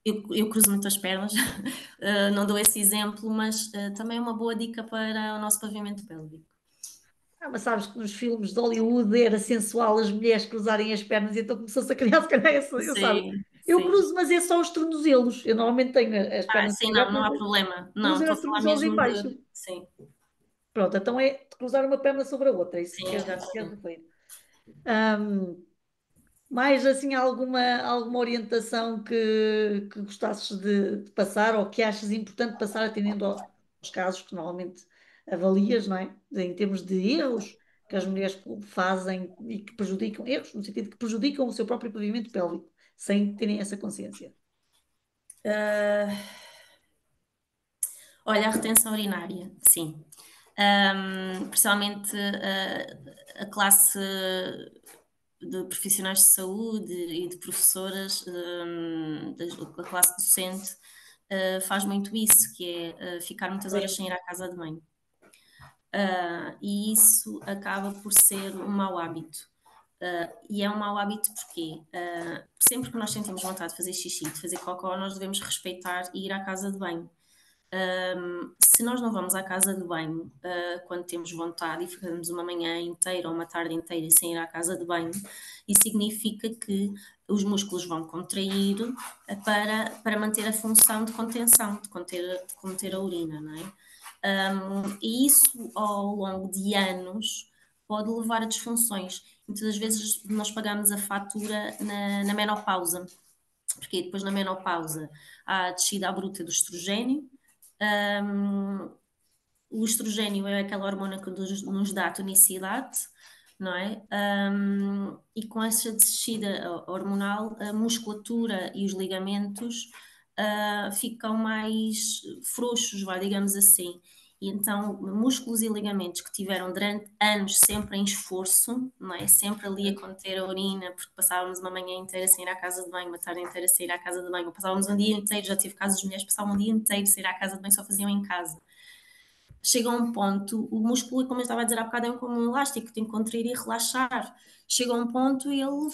eu cruzo muitas pernas, não dou esse exemplo, mas também é uma boa dica para o nosso pavimento pélvico. Mas sabes que nos filmes de Hollywood era sensual as mulheres cruzarem as pernas, então começou-se a criar, se calhar, eu sabe. Sim, Eu sim. cruzo, mas é só os tornozelos. Eu normalmente tenho as pernas Sim, não, abertas, não há mas problema. Não, cruzo estou os a falar tornozelos em mesmo baixo. de. Sim, Pronto, então é cruzar uma perna sobre a outra, é isso que sim, queres exatamente. referir. Ahm, Mais assim, alguma orientação que gostasses de passar ou que achas importante passar atendendo aos casos que normalmente avalias, não é? Em termos de erros que as mulheres fazem e que prejudicam, erros no sentido que prejudicam o seu próprio pavimento pélvico, sem terem essa consciência. Ah, olha, a retenção urinária, sim. Principalmente a classe de profissionais de saúde e de professoras, da classe docente, faz muito isso, que é ficar muitas horas sem ir à casa de banho. E isso acaba por ser um mau hábito. E é um mau hábito porque sempre que nós sentimos vontade de fazer xixi, de fazer cocó, nós devemos respeitar e ir à casa de banho. Se nós não vamos à casa de banho quando temos vontade e ficamos uma manhã inteira ou uma tarde inteira sem ir à casa de banho, isso significa que os músculos vão contrair para manter a função de contenção, de conter a urina, não é? E isso ao longo de anos pode levar a disfunções. Muitas das vezes nós pagamos a fatura na menopausa, porque depois na menopausa há a descida à bruta do estrogênio. Um, o estrogênio é aquela hormona que nos dá tonicidade, não é? E com essa descida hormonal, a musculatura e os ligamentos ficam mais frouxos, digamos assim. E então, músculos e ligamentos que tiveram durante anos sempre em esforço, não é? Sempre ali a conter a urina, porque passávamos uma manhã inteira sem ir à casa de banho, uma tarde inteira sem ir à casa de banho, ou passávamos um dia inteiro, já tive casos de mulheres que passavam um dia inteiro sem ir à casa de banho, só faziam em casa. Chega a um ponto, o músculo, como eu estava a dizer há bocado, é como um elástico, tem que contrair e relaxar. Chega a um ponto e ele,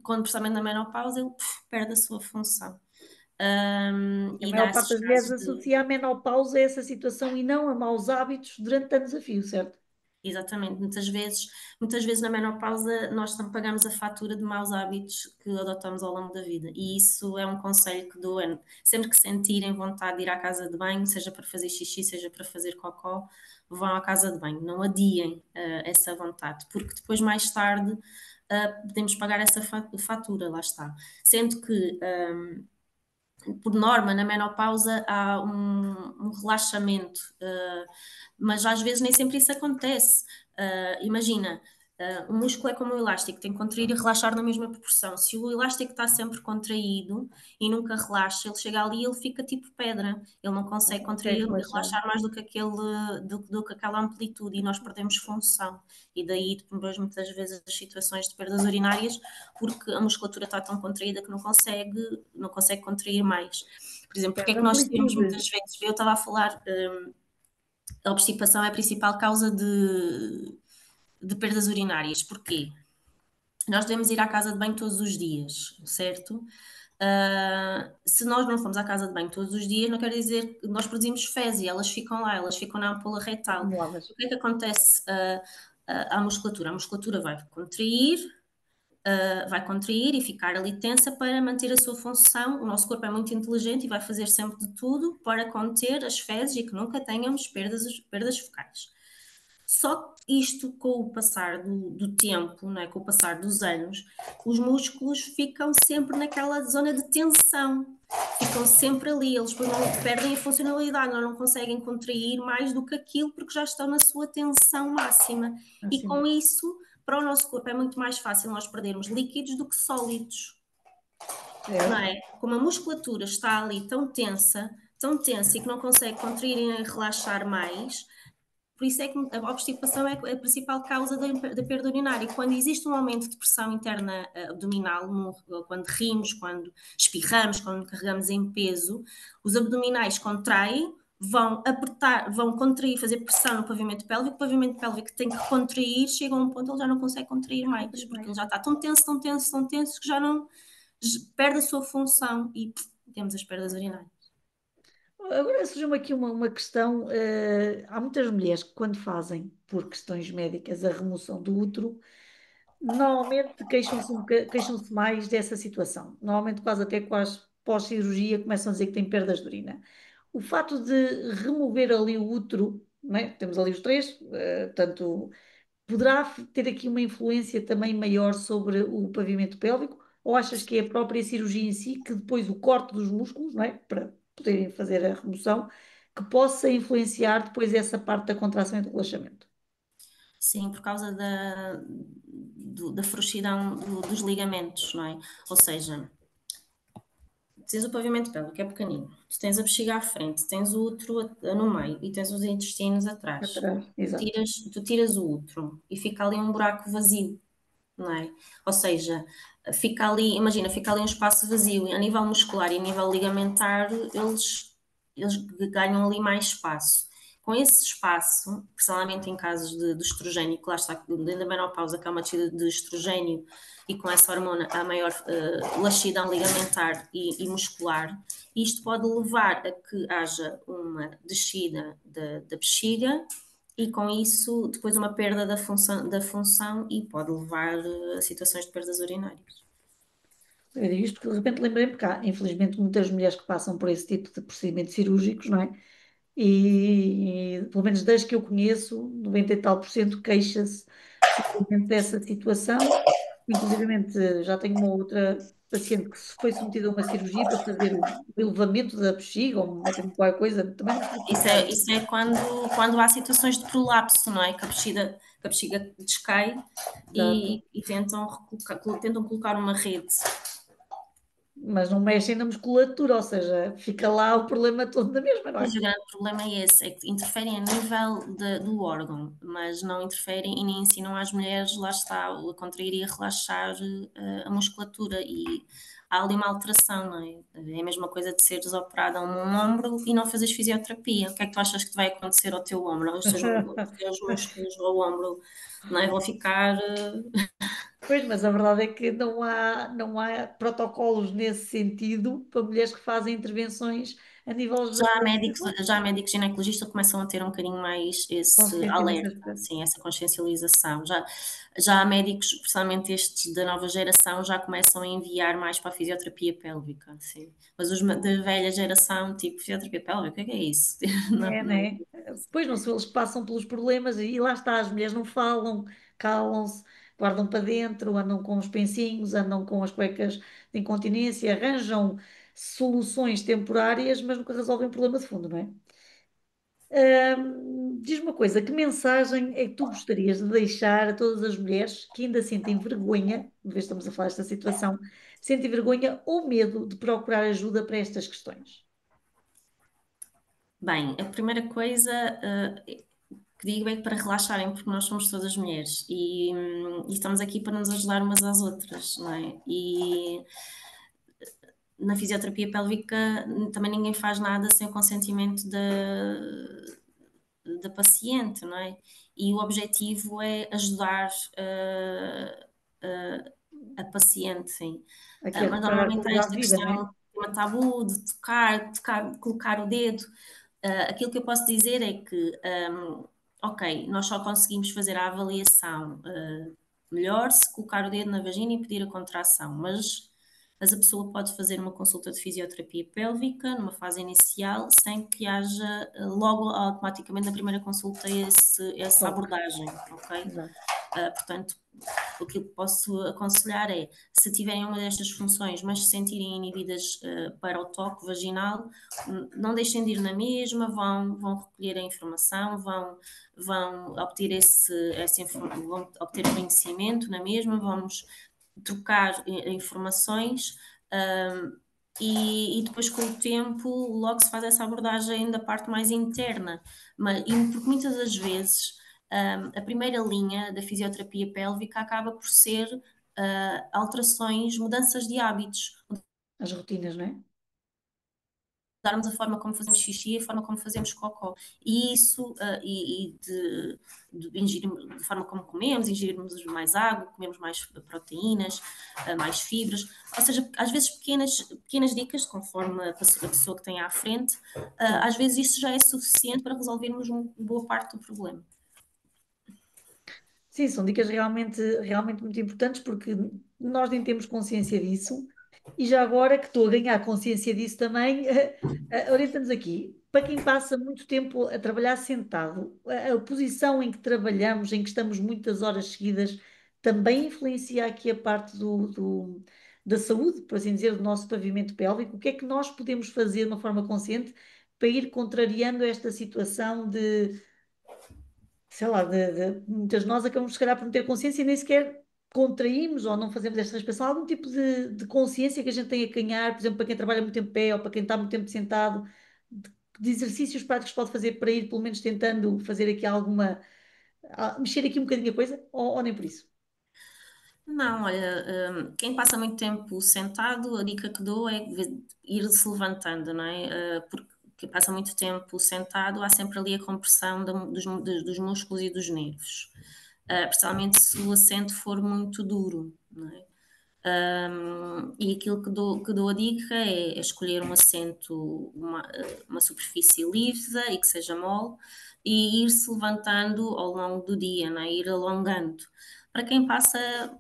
quando precisamente na menopausa, ele perde a sua função. A E dá maior parte esses das mulheres casos de. associa a menopausa a essa situação e não a maus hábitos durante anos a fio, certo? Exatamente, muitas vezes na menopausa nós pagamos a fatura de maus hábitos que adotamos ao longo da vida, e isso é um conselho que dou, sempre que sentirem vontade de ir à casa de banho, seja para fazer xixi, seja para fazer cocó, vão à casa de banho, não adiem essa vontade, porque depois mais tarde podemos pagar essa fatura, lá está. Sendo que por norma, na menopausa há um relaxamento, mas às vezes nem sempre isso acontece. Imagina, o músculo é como um elástico, tem que contrair e relaxar na mesma proporção. Se o elástico está sempre contraído e nunca relaxa, ele chega ali e ele fica tipo pedra. Ele não Não consegue consegue contrair e relaxar. relaxar mais do que aquela amplitude e nós perdemos função. E daí depois muitas vezes as situações de perdas urinárias, porque a musculatura está tão contraída que não consegue contrair mais. Por exemplo, porque é Perde que nós temos amplitude. muitas vezes, eu estava a falar, a obstipação é a principal causa de perdas urinárias. Porquê? Nós devemos ir à casa de banho todos os dias, certo? Se nós não formos à casa de banho todos os dias, não quer dizer que nós produzimos fezes e elas ficam lá, elas ficam na ampola retal. Acumuladas. O que é que acontece à musculatura? A musculatura vai contrair e ficar ali tensa para manter a sua função. O nosso corpo é muito inteligente e vai fazer sempre de tudo para conter as fezes e que nunca tenhamos perdas fecais. Só que isto, com o passar do tempo, não é? Com o passar dos anos, os músculos ficam sempre naquela zona de tensão, ficam sempre ali, eles depois não perdem a funcionalidade, não conseguem contrair mais do que aquilo porque já estão na sua tensão máxima. E Assim. com isso, para o nosso corpo é muito mais fácil nós perdermos líquidos do que sólidos, não Certo. é? Como a musculatura está ali tão tensa e que não consegue contrair e relaxar mais, Por isso é que a obstipação é a principal causa da perda urinária. Quando existe um aumento de pressão interna abdominal, quando rimos, quando espirramos, quando carregamos em peso, os abdominais contraem, vão apertar, vão contrair, fazer pressão no pavimento pélvico, o pavimento pélvico tem que contrair, chega a um ponto ele já não consegue contrair mais, porque ele já está tão tenso, tão tenso, tão tenso, que já não perde a sua função e temos as perdas urinárias. Agora surgiu-me aqui uma questão. Há muitas mulheres que, quando fazem, por questões médicas, a remoção do útero, normalmente queixam-se mais dessa situação. Normalmente, quase até quase pós-cirurgia, começam a dizer que têm perdas de urina. O fato de remover ali o útero, não é? Temos ali os três, tanto poderá ter aqui uma influência também maior sobre o pavimento pélvico? Ou achas que é a própria cirurgia em si, que depois o corte dos músculos, não é? Para poderem fazer a remoção, que possa influenciar depois essa parte da contração e do relaxamento? Sim, por causa da frouxidão dos ligamentos, não é? Ou seja, tens o pavimento pélvico, que é pequenino, tu tens a bexiga à frente, tens o útero no meio e tens os intestinos atrás. Atrás, exato. Tu tiras o útero e fica ali um buraco vazio, não é? Ou seja, fica ali, imagina, fica ali um espaço vazio e a nível muscular e a nível ligamentar, eles ganham ali mais espaço. Com esse espaço, principalmente em casos de estrogênio, que lá está, da menopausa, que há uma descida de estrogênio e com essa hormona há maior laxidão ligamentar e muscular, isto pode levar a que haja uma descida da bexiga e com isso depois uma perda da função e pode levar a situações de perdas urinárias. Eu digo isto porque de repente lembrei-me que há, infelizmente, muitas mulheres que passam por esse tipo de procedimentos cirúrgicos, não é? E pelo menos das que eu conheço, 90 e tal por cento queixa-se precisamente dessa situação. Inclusivamente, já tenho uma outra paciente que se foi submetida a uma cirurgia para fazer o elevamento da bexiga, ou metem qualquer coisa, também não sei Isso é, explicar. isso é quando há situações de prolapso, não é? Que a bexiga descai Exato. e tentam colocar uma rede. Mas não mexem na musculatura, ou seja, fica lá o problema todo na mesma, não Pois é? o grande problema é esse, é que interferem a nível do órgão, mas não interferem e nem ensinam às mulheres, lá está, a contrair e a relaxar a musculatura e há ali uma alteração, não é? É a mesma coisa de seres operada a um ombro e não fazes fisioterapia. O que é que tu achas que vai acontecer ao teu ombro? Os teus músculos ao ombro, não é? Vão ficar Pois, mas a verdade é que não há protocolos nesse sentido para mulheres que fazem intervenções a nível já médicos ginecologistas começam a ter um bocadinho mais esse consciente nesse alerta, aspecto. assim, essa consciencialização. Já há médicos, especialmente estes da nova geração, já começam a enviar mais para a fisioterapia pélvica, sim. Mas os da velha geração, tipo, fisioterapia pélvica, o que é isso? Não, É, não. né? Depois não sei, eles passam pelos problemas e lá está, as mulheres não falam, calam-se, guardam para dentro, andam com os pensinhos, andam com as cuecas de incontinência, arranjam soluções temporárias, mas nunca resolvem o problema de fundo, não é? Diz-me uma coisa, que mensagem é que tu gostarias de deixar a todas as mulheres que ainda sentem vergonha, uma vez estamos a falar desta situação, sentem vergonha ou medo de procurar ajuda para estas questões? Bem, a primeira coisa que digo é que para relaxarem, porque nós somos todas mulheres e estamos aqui para nos ajudar umas às outras, não é? E na fisioterapia pélvica também ninguém faz nada sem o consentimento da paciente, não é? E o objetivo é ajudar a paciente, sim. Aqui a Mas recuperar a normalmente há qualidade esta de vida, não é? questão, tema tabu, de tocar, colocar o dedo. Aquilo que eu posso dizer é que, ok, nós só conseguimos fazer a avaliação melhor se colocar o dedo na vagina e pedir a contração, mas a pessoa pode fazer uma consulta de fisioterapia pélvica numa fase inicial sem que haja logo automaticamente na primeira consulta essa Toque, abordagem, ok? exato. Portanto, o que eu posso aconselhar é, se tiverem uma destas funções, mas se sentirem inibidas para o toque vaginal, não deixem de ir na mesma, vão recolher a informação, vão obter vão obter conhecimento na mesma, vamos trocar informações. e depois com o tempo logo se faz essa abordagem da parte mais interna. Porque muitas das vezes a primeira linha da fisioterapia pélvica acaba por ser alterações, mudanças de hábitos, As rotinas, não é? mudarmos a forma como fazemos xixi, a forma como fazemos cocó. E isso, de ingerir, de forma como comemos, ingerirmos mais água, comemos mais proteínas, mais fibras. Ou seja, às vezes pequenas dicas, conforme a pessoa que tem à frente, Sim. às vezes isso já é suficiente para resolvermos boa parte do problema. Sim, são dicas realmente muito importantes porque nós nem temos consciência disso e já agora que estou a ganhar consciência disso também, orienta-nos aqui. Para quem passa muito tempo a trabalhar sentado, a posição em que trabalhamos, em que estamos muitas horas seguidas, também influencia aqui a parte da saúde, por assim dizer, do nosso pavimento pélvico. O que é que nós podemos fazer de uma forma consciente para ir contrariando esta situação de sei lá, muitas de nós acabamos, se calhar, por não ter consciência e nem sequer contraímos ou não fazemos esta respiração. Algum tipo de consciência que a gente tenha que ganhar, por exemplo, para quem trabalha muito em pé ou para quem está muito tempo sentado, de exercícios práticos pode fazer para ir, pelo menos, tentando fazer aqui alguma, mexer aqui um bocadinho a coisa, ou nem por isso. Não, olha, quem passa muito tempo sentado, a dica que dou é ir se levantando, não é? Porque quem passa muito tempo sentado, há sempre ali a compressão dos músculos e dos nervos. Principalmente se o assento for muito duro, não é? E aquilo que dou a dica é escolher um assento, uma superfície lisa e que seja mole, e ir se levantando ao longo do dia, não é? Ir alongando. Para quem passa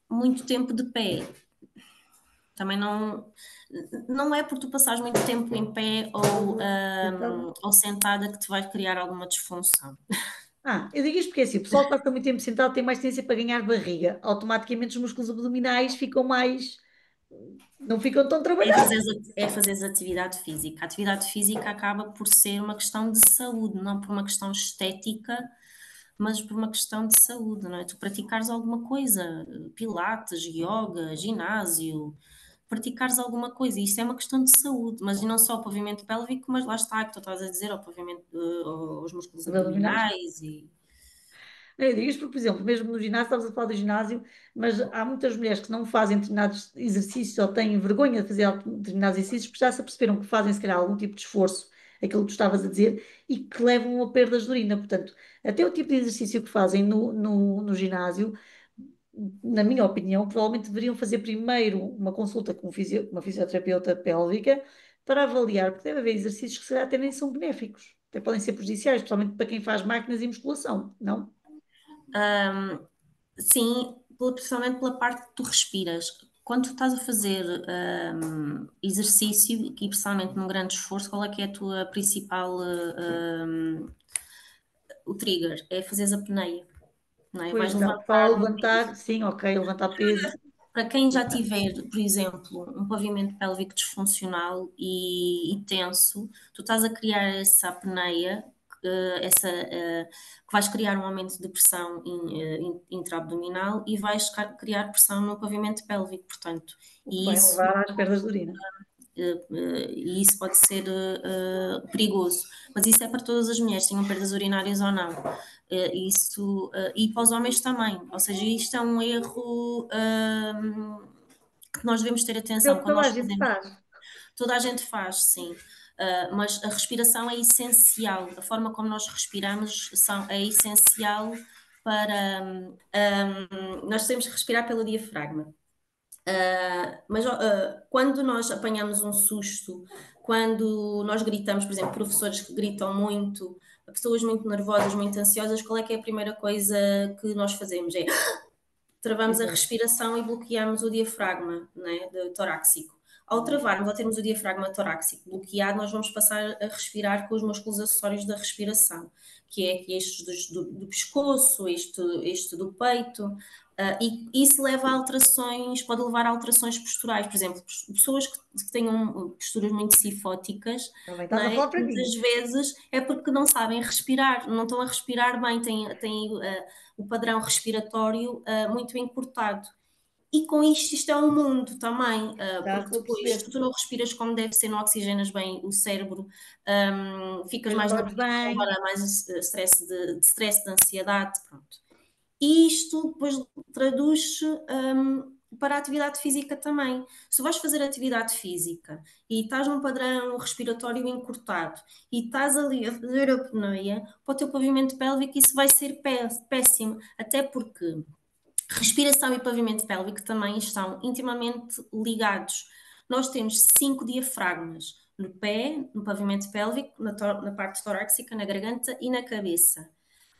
muito tempo de pé, também não é por tu passares muito tempo em pé Sentado. ou sentada que te vai criar alguma disfunção. Eu digo isto porque assim, o pessoal que passa muito tempo sentado tem mais tendência para ganhar barriga. Automaticamente os músculos abdominais ficam mais, não ficam tão trabalhados. É fazeres atividade física. A atividade física acaba por ser uma questão de saúde, não por uma questão estética, mas por uma questão de saúde, não é? Tu praticares alguma coisa, pilates, yoga, ginásio, praticares alguma coisa, isto é uma questão de saúde, mas não só o pavimento pélvico, mas lá está, que tu estás a dizer, ao pavimento, aos músculos Os abdominais. abdominais e Eu digo isto porque, por exemplo, mesmo no ginásio, estavas a falar do ginásio, mas há muitas mulheres que não fazem determinados exercícios ou têm vergonha de fazer determinados exercícios, porque já se aperceberam que fazem, se calhar, algum tipo de esforço, aquilo que tu estavas a dizer, e que levam a perdas de urina. Portanto, até o tipo de exercício que fazem no ginásio, na minha opinião, provavelmente deveriam fazer primeiro uma consulta com uma fisioterapeuta pélvica para avaliar, porque deve haver exercícios que, se calhar, até nem são benéficos, até podem ser prejudiciais, especialmente para quem faz máquinas e musculação, não? sim, principalmente pela parte que tu respiras. Quando tu estás a fazer exercício, e principalmente num grande esforço, qual é que é a tua principal, o trigger? É fazeres a apneia, não é? Pois, Vais exato. Para levantar levantar, sim, ok, levantar peso. para quem já Exato. tiver, por exemplo, um pavimento pélvico disfuncional e tenso, tu estás a criar essa apneia, que vais criar um aumento de pressão intraabdominal e vais criar pressão no pavimento pélvico, portanto, O que e vai isso levar às perdas de urina. e isso pode ser perigoso. Mas isso é para todas as mulheres, tenham perdas urinárias ou não. E para os homens também. Ou seja, isto é um erro que nós devemos ter É o atenção que quando toda a nós gente fazemos. faz. Toda a gente faz, sim. Mas a respiração é essencial. A forma como nós respiramos é essencial para. Nós temos que respirar pelo diafragma. Mas quando nós apanhamos um susto, quando nós gritamos, por exemplo, professores que gritam muito, pessoas muito nervosas, muito ansiosas, qual é que é a primeira coisa que nós fazemos? É travamos a Exato. respiração e bloqueamos o diafragma, né, torácico. Ao travarmos, ao termos o diafragma torácico bloqueado, nós vamos passar a respirar com os músculos acessórios da respiração, que é aqui estes do pescoço, este do peito, e isso leva a alterações, pode levar a alterações posturais, por exemplo, pessoas que tenham posturas muito cifóticas, Também não estás a é? falar para Muitas mim. vezes é porque não sabem respirar, não estão a respirar bem, têm o padrão respiratório muito encurtado. E com isto é um mundo também, Já porque estou a depois, se perceber. tu não respiras como deve ser, não oxigenas bem o cérebro, ficas Depois não mais dormes deprimido, bem. agora há mais stress, de ansiedade, pronto. E isto depois traduz-se para a atividade física também. Se vais fazer atividade física e estás num padrão respiratório encurtado e estás ali a fazer apneia, para o teu pavimento pélvico isso vai ser péssimo, até porque respiração e pavimento pélvico também estão intimamente ligados. Nós temos 5 diafragmas no pé, no pavimento pélvico, na parte torácica, na garganta e na cabeça.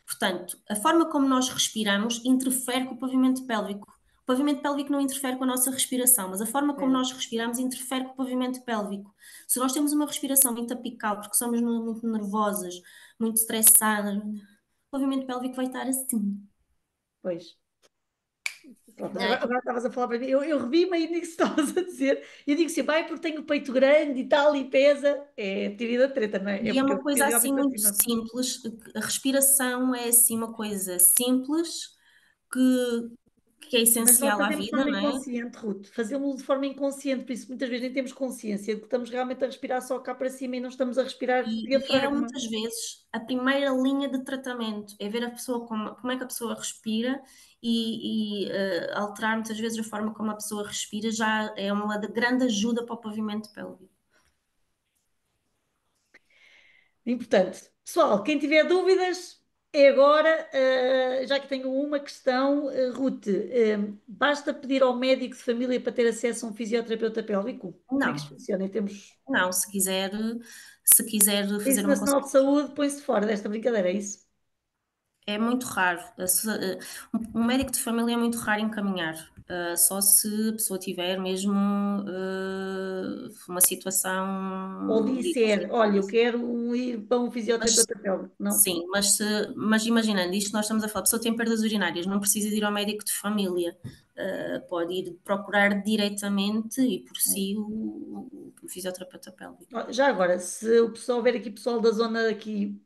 Portanto, a forma como nós respiramos interfere com o pavimento pélvico. O pavimento pélvico não interfere com a nossa respiração, mas a forma como É, nós respiramos interfere com o pavimento pélvico. Se nós temos uma respiração muito apical, porque somos muito nervosas, muito estressadas, o pavimento pélvico vai estar assim. pois. Pronto, Né? agora estavas a falar para mim. Eu revi-me aí nisso que estavas a dizer. E eu digo assim, vai porque tenho o peito grande e tal, e pesa. É teoria da treta, não é? É E é porque uma eu coisa assim realmente muito lastima-me. simples. A respiração é assim uma coisa simples que é Mas nós essencial à fazemos de vida, forma não é? inconsciente, Ruth. Fazemos de forma inconsciente, por isso muitas vezes nem temos consciência de que estamos realmente a respirar só cá para cima e não estamos a respirar E é diafragma. muitas vezes a primeira linha de tratamento, é ver a pessoa como é que a pessoa respira e alterar muitas vezes a forma como a pessoa respira já é uma grande ajuda para o pavimento pélvico. Importante. Pessoal, quem tiver dúvidas, é agora, já que tenho uma questão, Ruth, basta pedir ao médico de família para ter acesso a um fisioterapeuta pélvico? Como é que Não, isto funciona em termos... não, se quiser fazer Isso uma Nacional de consulta. Saúde põe-se fora desta brincadeira, é isso? É muito raro. Um médico de família é muito raro encaminhar. Só se a pessoa tiver mesmo uma Ou situação disser, olha, eu diversificada. quero ir para um Mas fisioterapeuta pélvico, não? sim, mas imaginando isto, nós estamos a falar, a pessoa tem perdas urinárias, não precisa de ir ao médico de família. Pode ir procurar diretamente e por si o fisioterapeuta pélvico. Já agora, se o pessoal houver aqui pessoal da zona aqui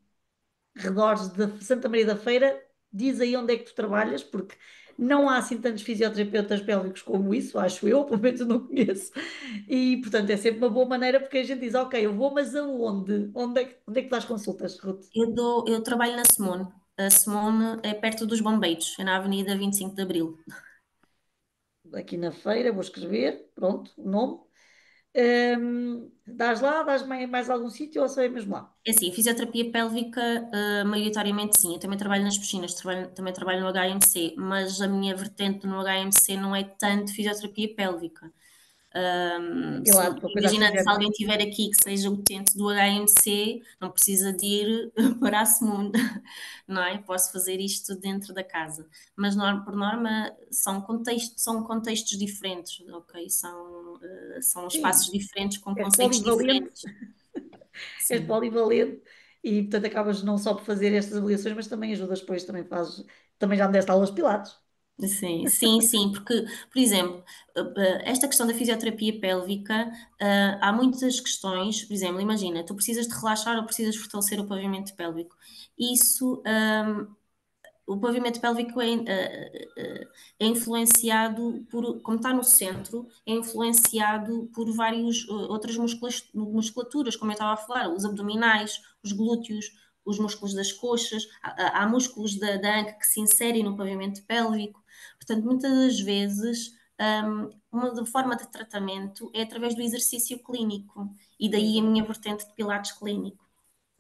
redores de Santa Maria da Feira, diz aí onde é que tu trabalhas, porque não há assim tantos fisioterapeutas pélvicos como isso, acho eu, pelo menos eu não conheço. E, portanto, é sempre uma boa maneira porque a gente diz, ok, eu vou, mas aonde? Onde é que dás consultas, Ruth? Eu trabalho na Simone. A Simone é perto dos Bombeiros, é na Avenida 25 de Abril. Aqui na feira, vou escrever, pronto, o nome. Dás lá, dás mais algum sítio ou só é mesmo lá? É assim, fisioterapia pélvica, maioritariamente sim. Eu também trabalho nas piscinas, também trabalho no HMC, mas a minha vertente no HMC não é tanto fisioterapia pélvica. É Pilates, uma coisa assim do Imagina se género. alguém tiver aqui que seja utente do HMC, não precisa de ir para a Semuna, não é? Posso fazer isto dentro da casa. Mas por norma são contextos diferentes, ok? São Sim, espaços diferentes com és conceitos polivalente, diferentes. és Sim. polivalente e, portanto, acabas não só por fazer estas avaliações, mas também ajudas depois, também já me deste aulas de Pilates. Sim, sim, sim, porque, por exemplo, esta questão da fisioterapia pélvica, há muitas questões, por exemplo, imagina, tu precisas de relaxar ou precisas fortalecer o pavimento pélvico. Isso, o pavimento pélvico é influenciado como está no centro, é influenciado por várias outras musculaturas, como eu estava a falar, os abdominais, os glúteos, os músculos das coxas, há músculos da anca que se inserem no pavimento pélvico. Portanto, muitas das vezes, uma forma de tratamento é através do exercício clínico, e daí a Exato, minha vertente de pilates clínico.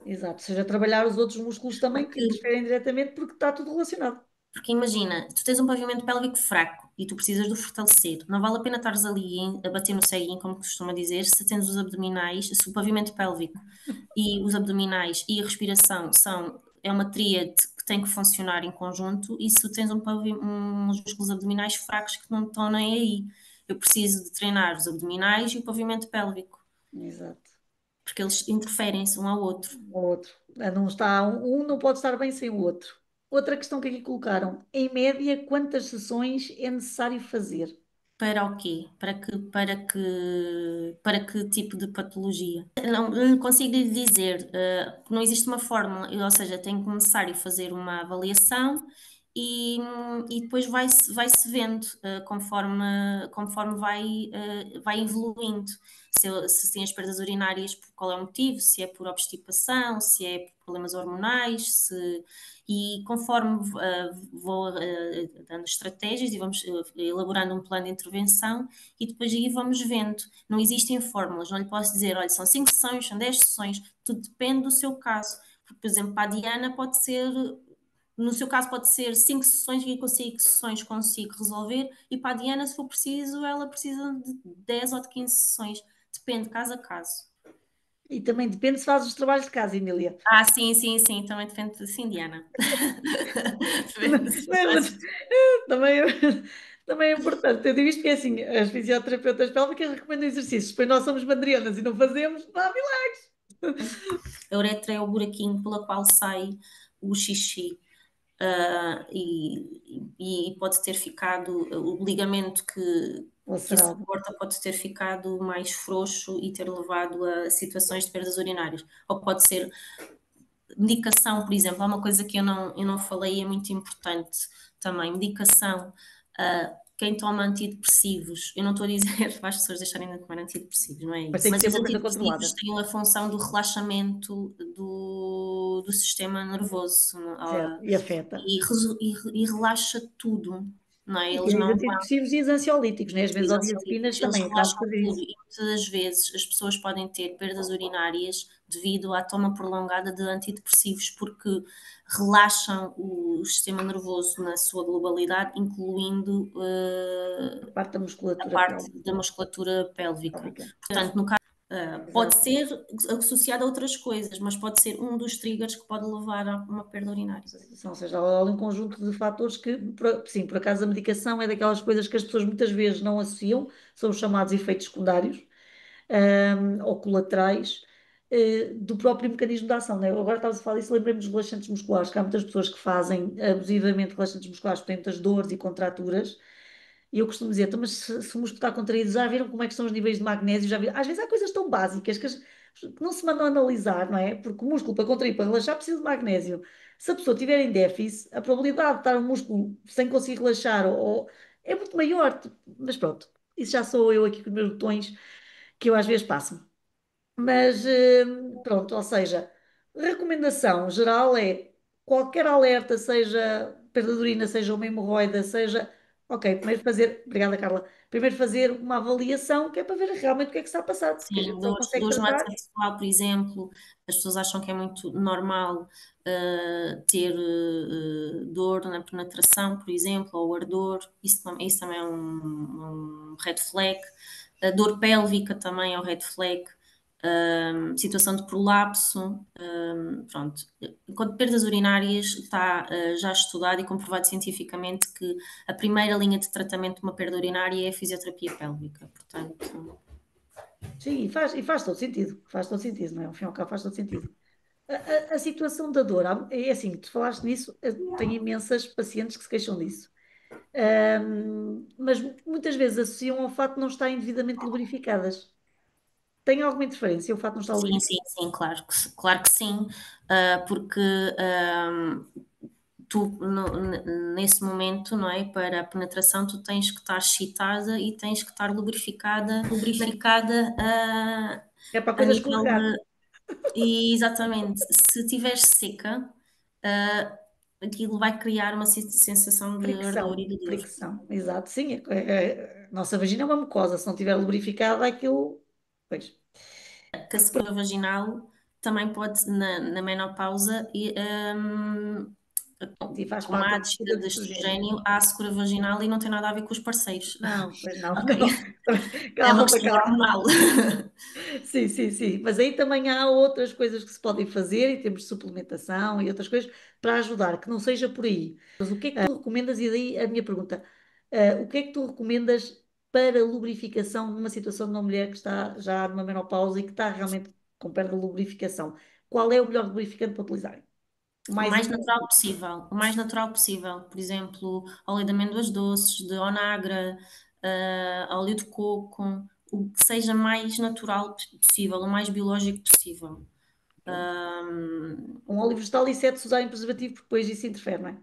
exato. Ou seja, trabalhar os outros músculos também que Porque interferem diretamente porque está tudo relacionado. Porque imagina, tu tens um pavimento pélvico fraco e tu precisas de o fortalecer. Não vale a pena estares ali a bater no ceguinho, como costuma dizer, se tens os abdominais, se o pavimento pélvico e os abdominais e a respiração é uma tríade que tem que funcionar em conjunto, e se tens uns músculos abdominais fracos que não estão nem aí. Eu preciso de treinar os abdominais e o pavimento pélvico, Exato. porque eles interferem-se um ao outro. O outro. Não está, um não pode estar bem sem o outro. Outra questão que aqui colocaram. Em média, quantas sessões é necessário fazer? Para o quê? Para que tipo de patologia? Não consigo lhe dizer, não existe uma fórmula, ou seja, tenho que necessário fazer uma avaliação e depois vai-se vendo conforme vai evoluindo. Se tem as perdas urinárias, por qual é o motivo, se é por obstipação, se é por problemas hormonais, e conforme vou dando estratégias e vamos elaborando um plano de intervenção e depois aí vamos vendo. Não existem fórmulas, não lhe posso dizer, olha, são 5 sessões, são 10 sessões, tudo depende do seu caso. Porque, por exemplo, para a Diana pode ser no seu caso, pode ser 5 sessões e sessões consigo resolver, e para a Diana, se for preciso, ela precisa de 10 ou de 15 sessões. Depende, caso a caso. E também depende se faz os trabalhos de casa, Emília. Ah, sim, sim, sim, também depende, sim, Diana. Depende se Não é, faz. mas também, também é importante. Eu digo isto porque é assim, as fisioterapeutas pélvicas recomendam exercícios, depois nós somos mandrianas e não fazemos, não há milagres. A uretra é o buraquinho pela qual sai o xixi. E pode ter ficado, o ligamento que o Lacerado. suporta pode ter ficado mais frouxo e ter levado a situações de perdas urinárias. Ou pode ser medicação, por exemplo, há uma coisa que eu não falei e é muito importante também, medicação. Quem toma antidepressivos, eu não estou a dizer para as pessoas deixarem de tomar antidepressivos, não é Mas isso, tem que mas ser os uma coisa antidepressivos controlada. têm a função do relaxamento do sistema nervoso, Certo. E afeta. e relaxa tudo, não é? E Eles tem os não antidepressivos e os ansiolíticos, né? As os benzodiazepinas ansiolíticos, eles também acabam por relaxam fazer tudo isso. e muitas das vezes as pessoas podem ter perdas urinárias devido à toma prolongada de antidepressivos porque relaxam o sistema nervoso na sua globalidade, incluindo A parte da a musculatura parte pélvica. da musculatura pélvica. Pélvica. Portanto, no caso, pode Exato. ser associado a outras coisas, mas pode ser um dos triggers que pode levar a uma perda urinária. Ou seja, há ali um conjunto de fatores que, sim, por acaso a medicação é daquelas coisas que as pessoas muitas vezes não associam, são os chamados efeitos secundários, ou colaterais, do próprio mecanismo de ação, né? Eu agora estava a falar isso, lembrei-me dos relaxantes musculares, que há muitas pessoas que fazem abusivamente relaxantes musculares, porque têm muitas dores e contraturas, e eu costumo dizer, então, mas se o músculo está contraído, já viram como é que são os níveis de magnésio? Já viram? Às vezes há coisas tão básicas que não se mandam analisar, não é? Porque o músculo, para contrair, para relaxar, precisa de magnésio. Se a pessoa tiver em déficit, a probabilidade de estar um músculo sem conseguir relaxar é muito maior. Mas pronto, isso já sou eu aqui com os meus botões que eu às vezes passo. Mas pronto, ou seja, recomendação geral é qualquer alerta, seja perda de urina, seja uma hemorroida, seja. Ok, primeiro fazer. Obrigada, Carla. Primeiro fazer uma avaliação que é para ver realmente o que é que está a passar, porque a Sim, gente só consegue dores no tratar. atividade sexual, por exemplo, as pessoas acham que é muito normal ter dor na penetração, por exemplo, ou ardor, isso também é um red flag. A dor pélvica também é um red flag. Situação de prolapso, pronto. Enquanto perdas urinárias está já estudado e comprovado cientificamente que a primeira linha de tratamento de uma perda urinária é a fisioterapia pélvica, portanto. Sim, e faz todo sentido. Faz todo sentido, não é? Ao fim e ao cabo faz todo sentido. A situação da dor, é assim, tu falaste nisso, eu tenho imensas pacientes que se queixam disso. Mas muitas vezes associam ao facto de não estarem devidamente lubrificadas. Tem alguma interferência o facto de não estar Sim, lubrificado? sim, sim, claro que sim, porque tu, nesse momento, não é, para a penetração, tu tens que estar excitada e tens que estar lubrificada É para a a coisa nível escorregar. de. E, exatamente, se estiver seca, ah, aquilo vai criar uma sensação de ardor Fricção, e de dor. fricção, exato. Sim, nossa vagina é uma mucosa, se não estiver lubrificada, aquilo. Pois. Que a secura vaginal também pode, na menopausa, E faz como parte há da a descida descida de de estrogênio. estrogênio, há a secura vaginal e não tem nada a ver com os parceiros. Não, pois não, Ok? não. É uma Calma, questão calma. hormonal. Sim, sim, sim. Mas aí também há outras coisas que se podem fazer, em termos de suplementação e outras coisas, para ajudar, que não seja por aí. Mas o que é que tu recomendas? E daí a minha pergunta: o que é que tu recomendas para lubrificação numa situação de uma mulher que está já numa menopausa e que está realmente com perda de lubrificação? Qual é o melhor lubrificante para utilizar? O O mais mais intenso? natural possível. O mais natural possível. Por exemplo, óleo de amêndoas doces, de onagra, óleo de coco, o que seja mais natural possível, o mais biológico possível. Pronto. Um óleo vegetal e se é de se usar em preservativo, porque depois isso interfere, não é?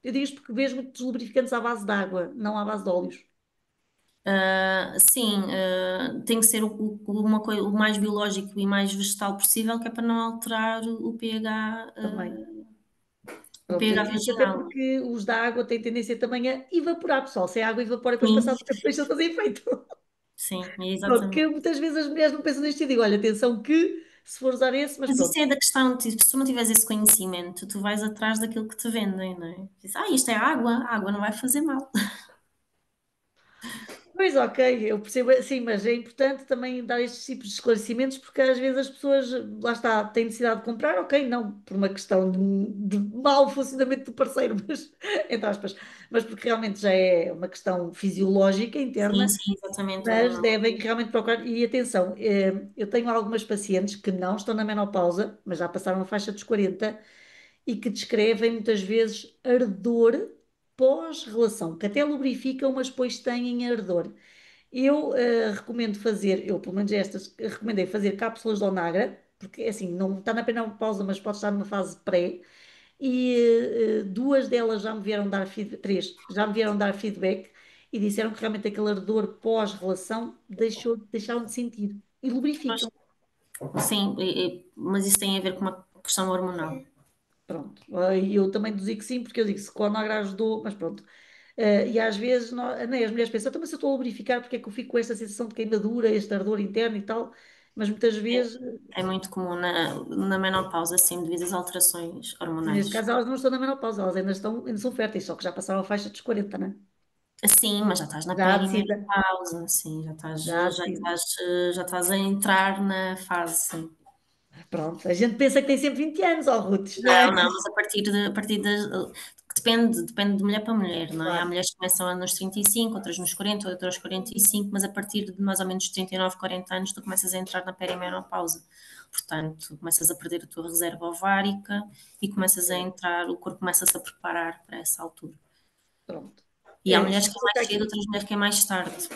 Eu digo isto porque vejo muitos lubrificantes à base de água, não à base de óleos Sim, tem que ser o mais biológico e mais vegetal possível, que é para não alterar também. o Pronto, pH isto até vaginal. porque os da água têm tendência também a evaporar, pessoal. Se a água evapora e depois Sim, passar o tempo deixa de fazer efeito. sim, é Pronto, que exatamente. muitas vezes as mulheres não pensam nisto e digo, olha, atenção que se for usar esse, mas Mas isso pronto. é da questão, tipo, se tu não tiveres esse conhecimento, tu vais atrás daquilo que te vendem, não é? Diz, isto é água, a água não vai fazer mal. Pois, ok, eu percebo, sim, mas é importante também dar estes tipos de esclarecimentos porque às vezes as pessoas, lá está, têm necessidade de comprar, ok, não por uma questão de mau funcionamento do parceiro, mas, entre aspas, mas porque realmente já é uma questão fisiológica Sim, interna, sim, exatamente, mas hormonal. devem realmente procurar. E atenção, eu tenho algumas pacientes que não estão na menopausa, mas já passaram a faixa dos 40 e que descrevem muitas vezes ardor pós-relação, que até lubrificam, mas depois têm ardor. Eu recomendo fazer, eu pelo menos estas, recomendei fazer cápsulas de Onagra, porque assim, não está na menopausa, mas pode estar numa fase pré, e duas delas já me vieram dar feedback, três, já me vieram dar feedback e disseram que realmente aquele ardor pós-relação deixaram de sentir e lubrificam. Sim, mas isso tem a ver com uma questão hormonal. Pronto. E eu também deduzi que sim, porque eu digo se com a Onagra ajudou, mas pronto. E às vezes nem as mulheres pensam, "Então, mas se eu estou a lubrificar, porque é que eu fico com esta sensação de queimadura, este ardor interno e tal?" Mas muitas vezes, É muito comum na menopausa, sim, devido às alterações neste hormonais. caso, elas não estão na menopausa, elas ainda são férteis, só que já passaram a faixa dos 40, né? Sim, mas já estás na Já decida, perimenopausa, sim, já decida. já estás a entrar na fase, sim. Pronto, a gente pensa que tem sempre 20 anos, ó Ruth, isto não é? Não, não, mas a partir depende de mulher para mulher, não é? Há Claro, mulheres que começam nos 35, outras nos 40, outras aos 45, mas a partir de mais ou menos 39, 40 anos tu começas a entrar na perimenopausa. Portanto, começas a perder a tua reserva ovárica e começas a entrar, o corpo começa-se a preparar para essa altura. pronto. E há mulheres Deixa-me que é colocar mais cedo, aqui. outras mulheres que é mais tarde.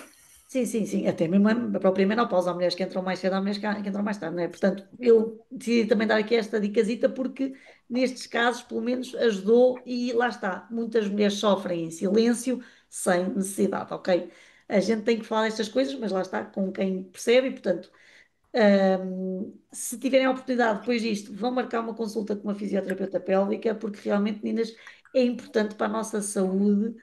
Sim, sim, sim. Até mesmo a própria menopausa, há mulheres que entram mais cedo, há mulheres que entram mais tarde, não é? Portanto, eu decidi também dar aqui esta dicasita porque nestes casos, pelo menos, ajudou e lá está. Muitas mulheres sofrem em silêncio, sem necessidade, ok? A gente tem que falar destas coisas, mas lá está, com quem percebe, e, portanto, se tiverem a oportunidade depois disto, vão marcar uma consulta com uma fisioterapeuta pélvica, porque realmente, meninas, é importante para a nossa saúde,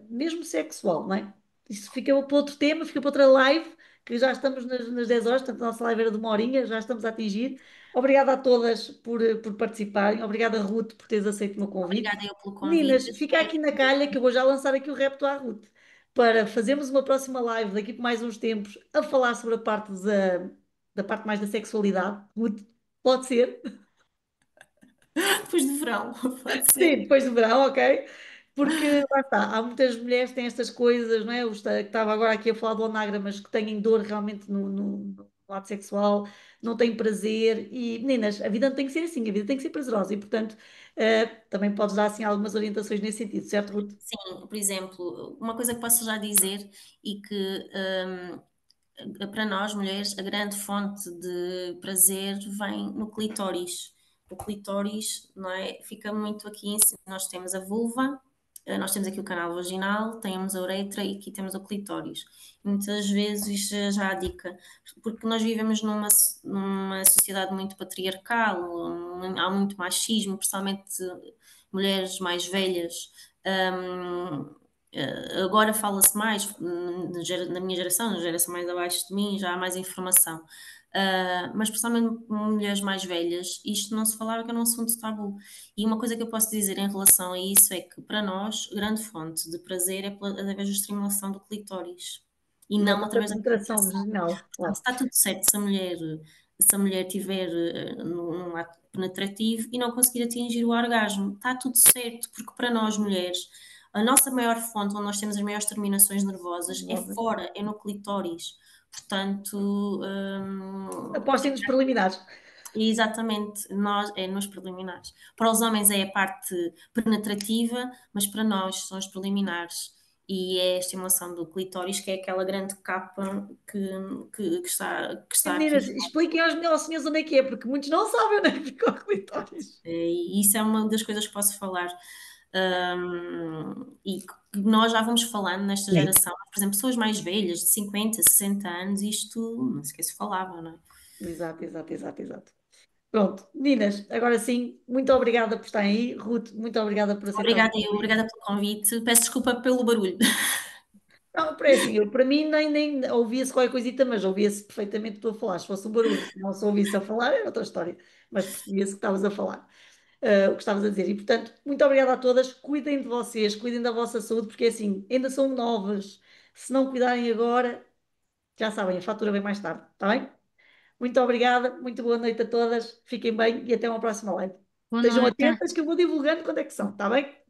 mesmo sexual, não é? Isso fica para outro tema, fica para outra live, que já estamos nas 10 horas, portanto a nossa live era de uma horinha, já estamos a atingir. Obrigada a todas por participarem, obrigada Ruth por teres aceito o meu convite. Obrigada eu pelo Meninas, convite. fica aqui na calha que eu vou já lançar aqui o repto à Ruth para fazermos uma próxima live daqui por mais uns tempos a falar sobre a parte da parte mais da sexualidade. Pode ser? Depois de verão, pode ser. Sim, depois do verão, ok? Porque lá está, há muitas mulheres que têm estas coisas, não é? Que estava agora aqui a falar do Onagra, mas que têm dor realmente no lado sexual, não têm prazer. E meninas, a vida não tem que ser assim, a vida tem que ser prazerosa e, portanto, também podes dar assim algumas orientações nesse sentido, certo, Ruth? Sim, por exemplo, uma coisa que posso já dizer e que para nós mulheres a grande fonte de prazer vem no clitóris. O clitóris, não é, fica muito aqui em cima. Nós temos a vulva, nós temos aqui o canal vaginal, temos a uretra e aqui temos o clitóris. Muitas vezes já há dica, porque nós vivemos numa sociedade muito patriarcal, há muito machismo, principalmente mulheres mais velhas. Agora fala-se mais, na minha geração, na geração mais abaixo de mim, já há mais informação. Mas principalmente mulheres mais velhas, isto não se falava que era um assunto tabu. E uma coisa que eu posso dizer em relação a isso é que, para nós, grande fonte de prazer é através da estimulação do clitóris e Da não própria através da penetração penetração. vaginal, Portanto, claro. está tudo certo se a mulher tiver num ato penetrativo e não conseguir atingir o orgasmo. Está tudo certo, porque para nós mulheres, a nossa maior fonte, onde nós temos as maiores terminações nervosas, é fora, é no clitóris. Portanto, Apostem nos preliminares. exatamente, é nos preliminares. Para os homens é a parte penetrativa, mas para nós são os preliminares. E é a estimulação do clitóris, que é aquela grande capa que está aqui. Meninas, expliquem aos senhores onde é que é, porque muitos não sabem onde é que fica o clitóris. E isso é uma das coisas que posso falar. E que nós já vamos falando nesta Sim. geração, por exemplo, pessoas mais velhas, de 50, 60 anos, isto não sequer se falava, não é? Exato, exato, exato, exato. Pronto, meninas, agora sim, muito obrigada por estarem aí. Ruth, muito obrigada por aceitar o Obrigada, eu, convite. obrigada pelo convite. Peço desculpa pelo barulho. Não, para assim, eu, para mim nem ouvia-se qualquer coisita, mas ouvia-se perfeitamente tu a falar. Se fosse um barulho, se não se ouvisse a falar, era outra história. Mas percebia-se que estavas a falar, o que estavas a dizer. E, portanto, muito obrigada a todas. Cuidem de vocês, cuidem da vossa saúde, porque assim, ainda são novas. Se não cuidarem agora, já sabem, a fatura vem mais tarde, está bem? Muito obrigada, muito boa noite a todas. Fiquem bem e até uma próxima live. Boa Estejam noite. atentas que eu vou divulgando quando é que são, está bem?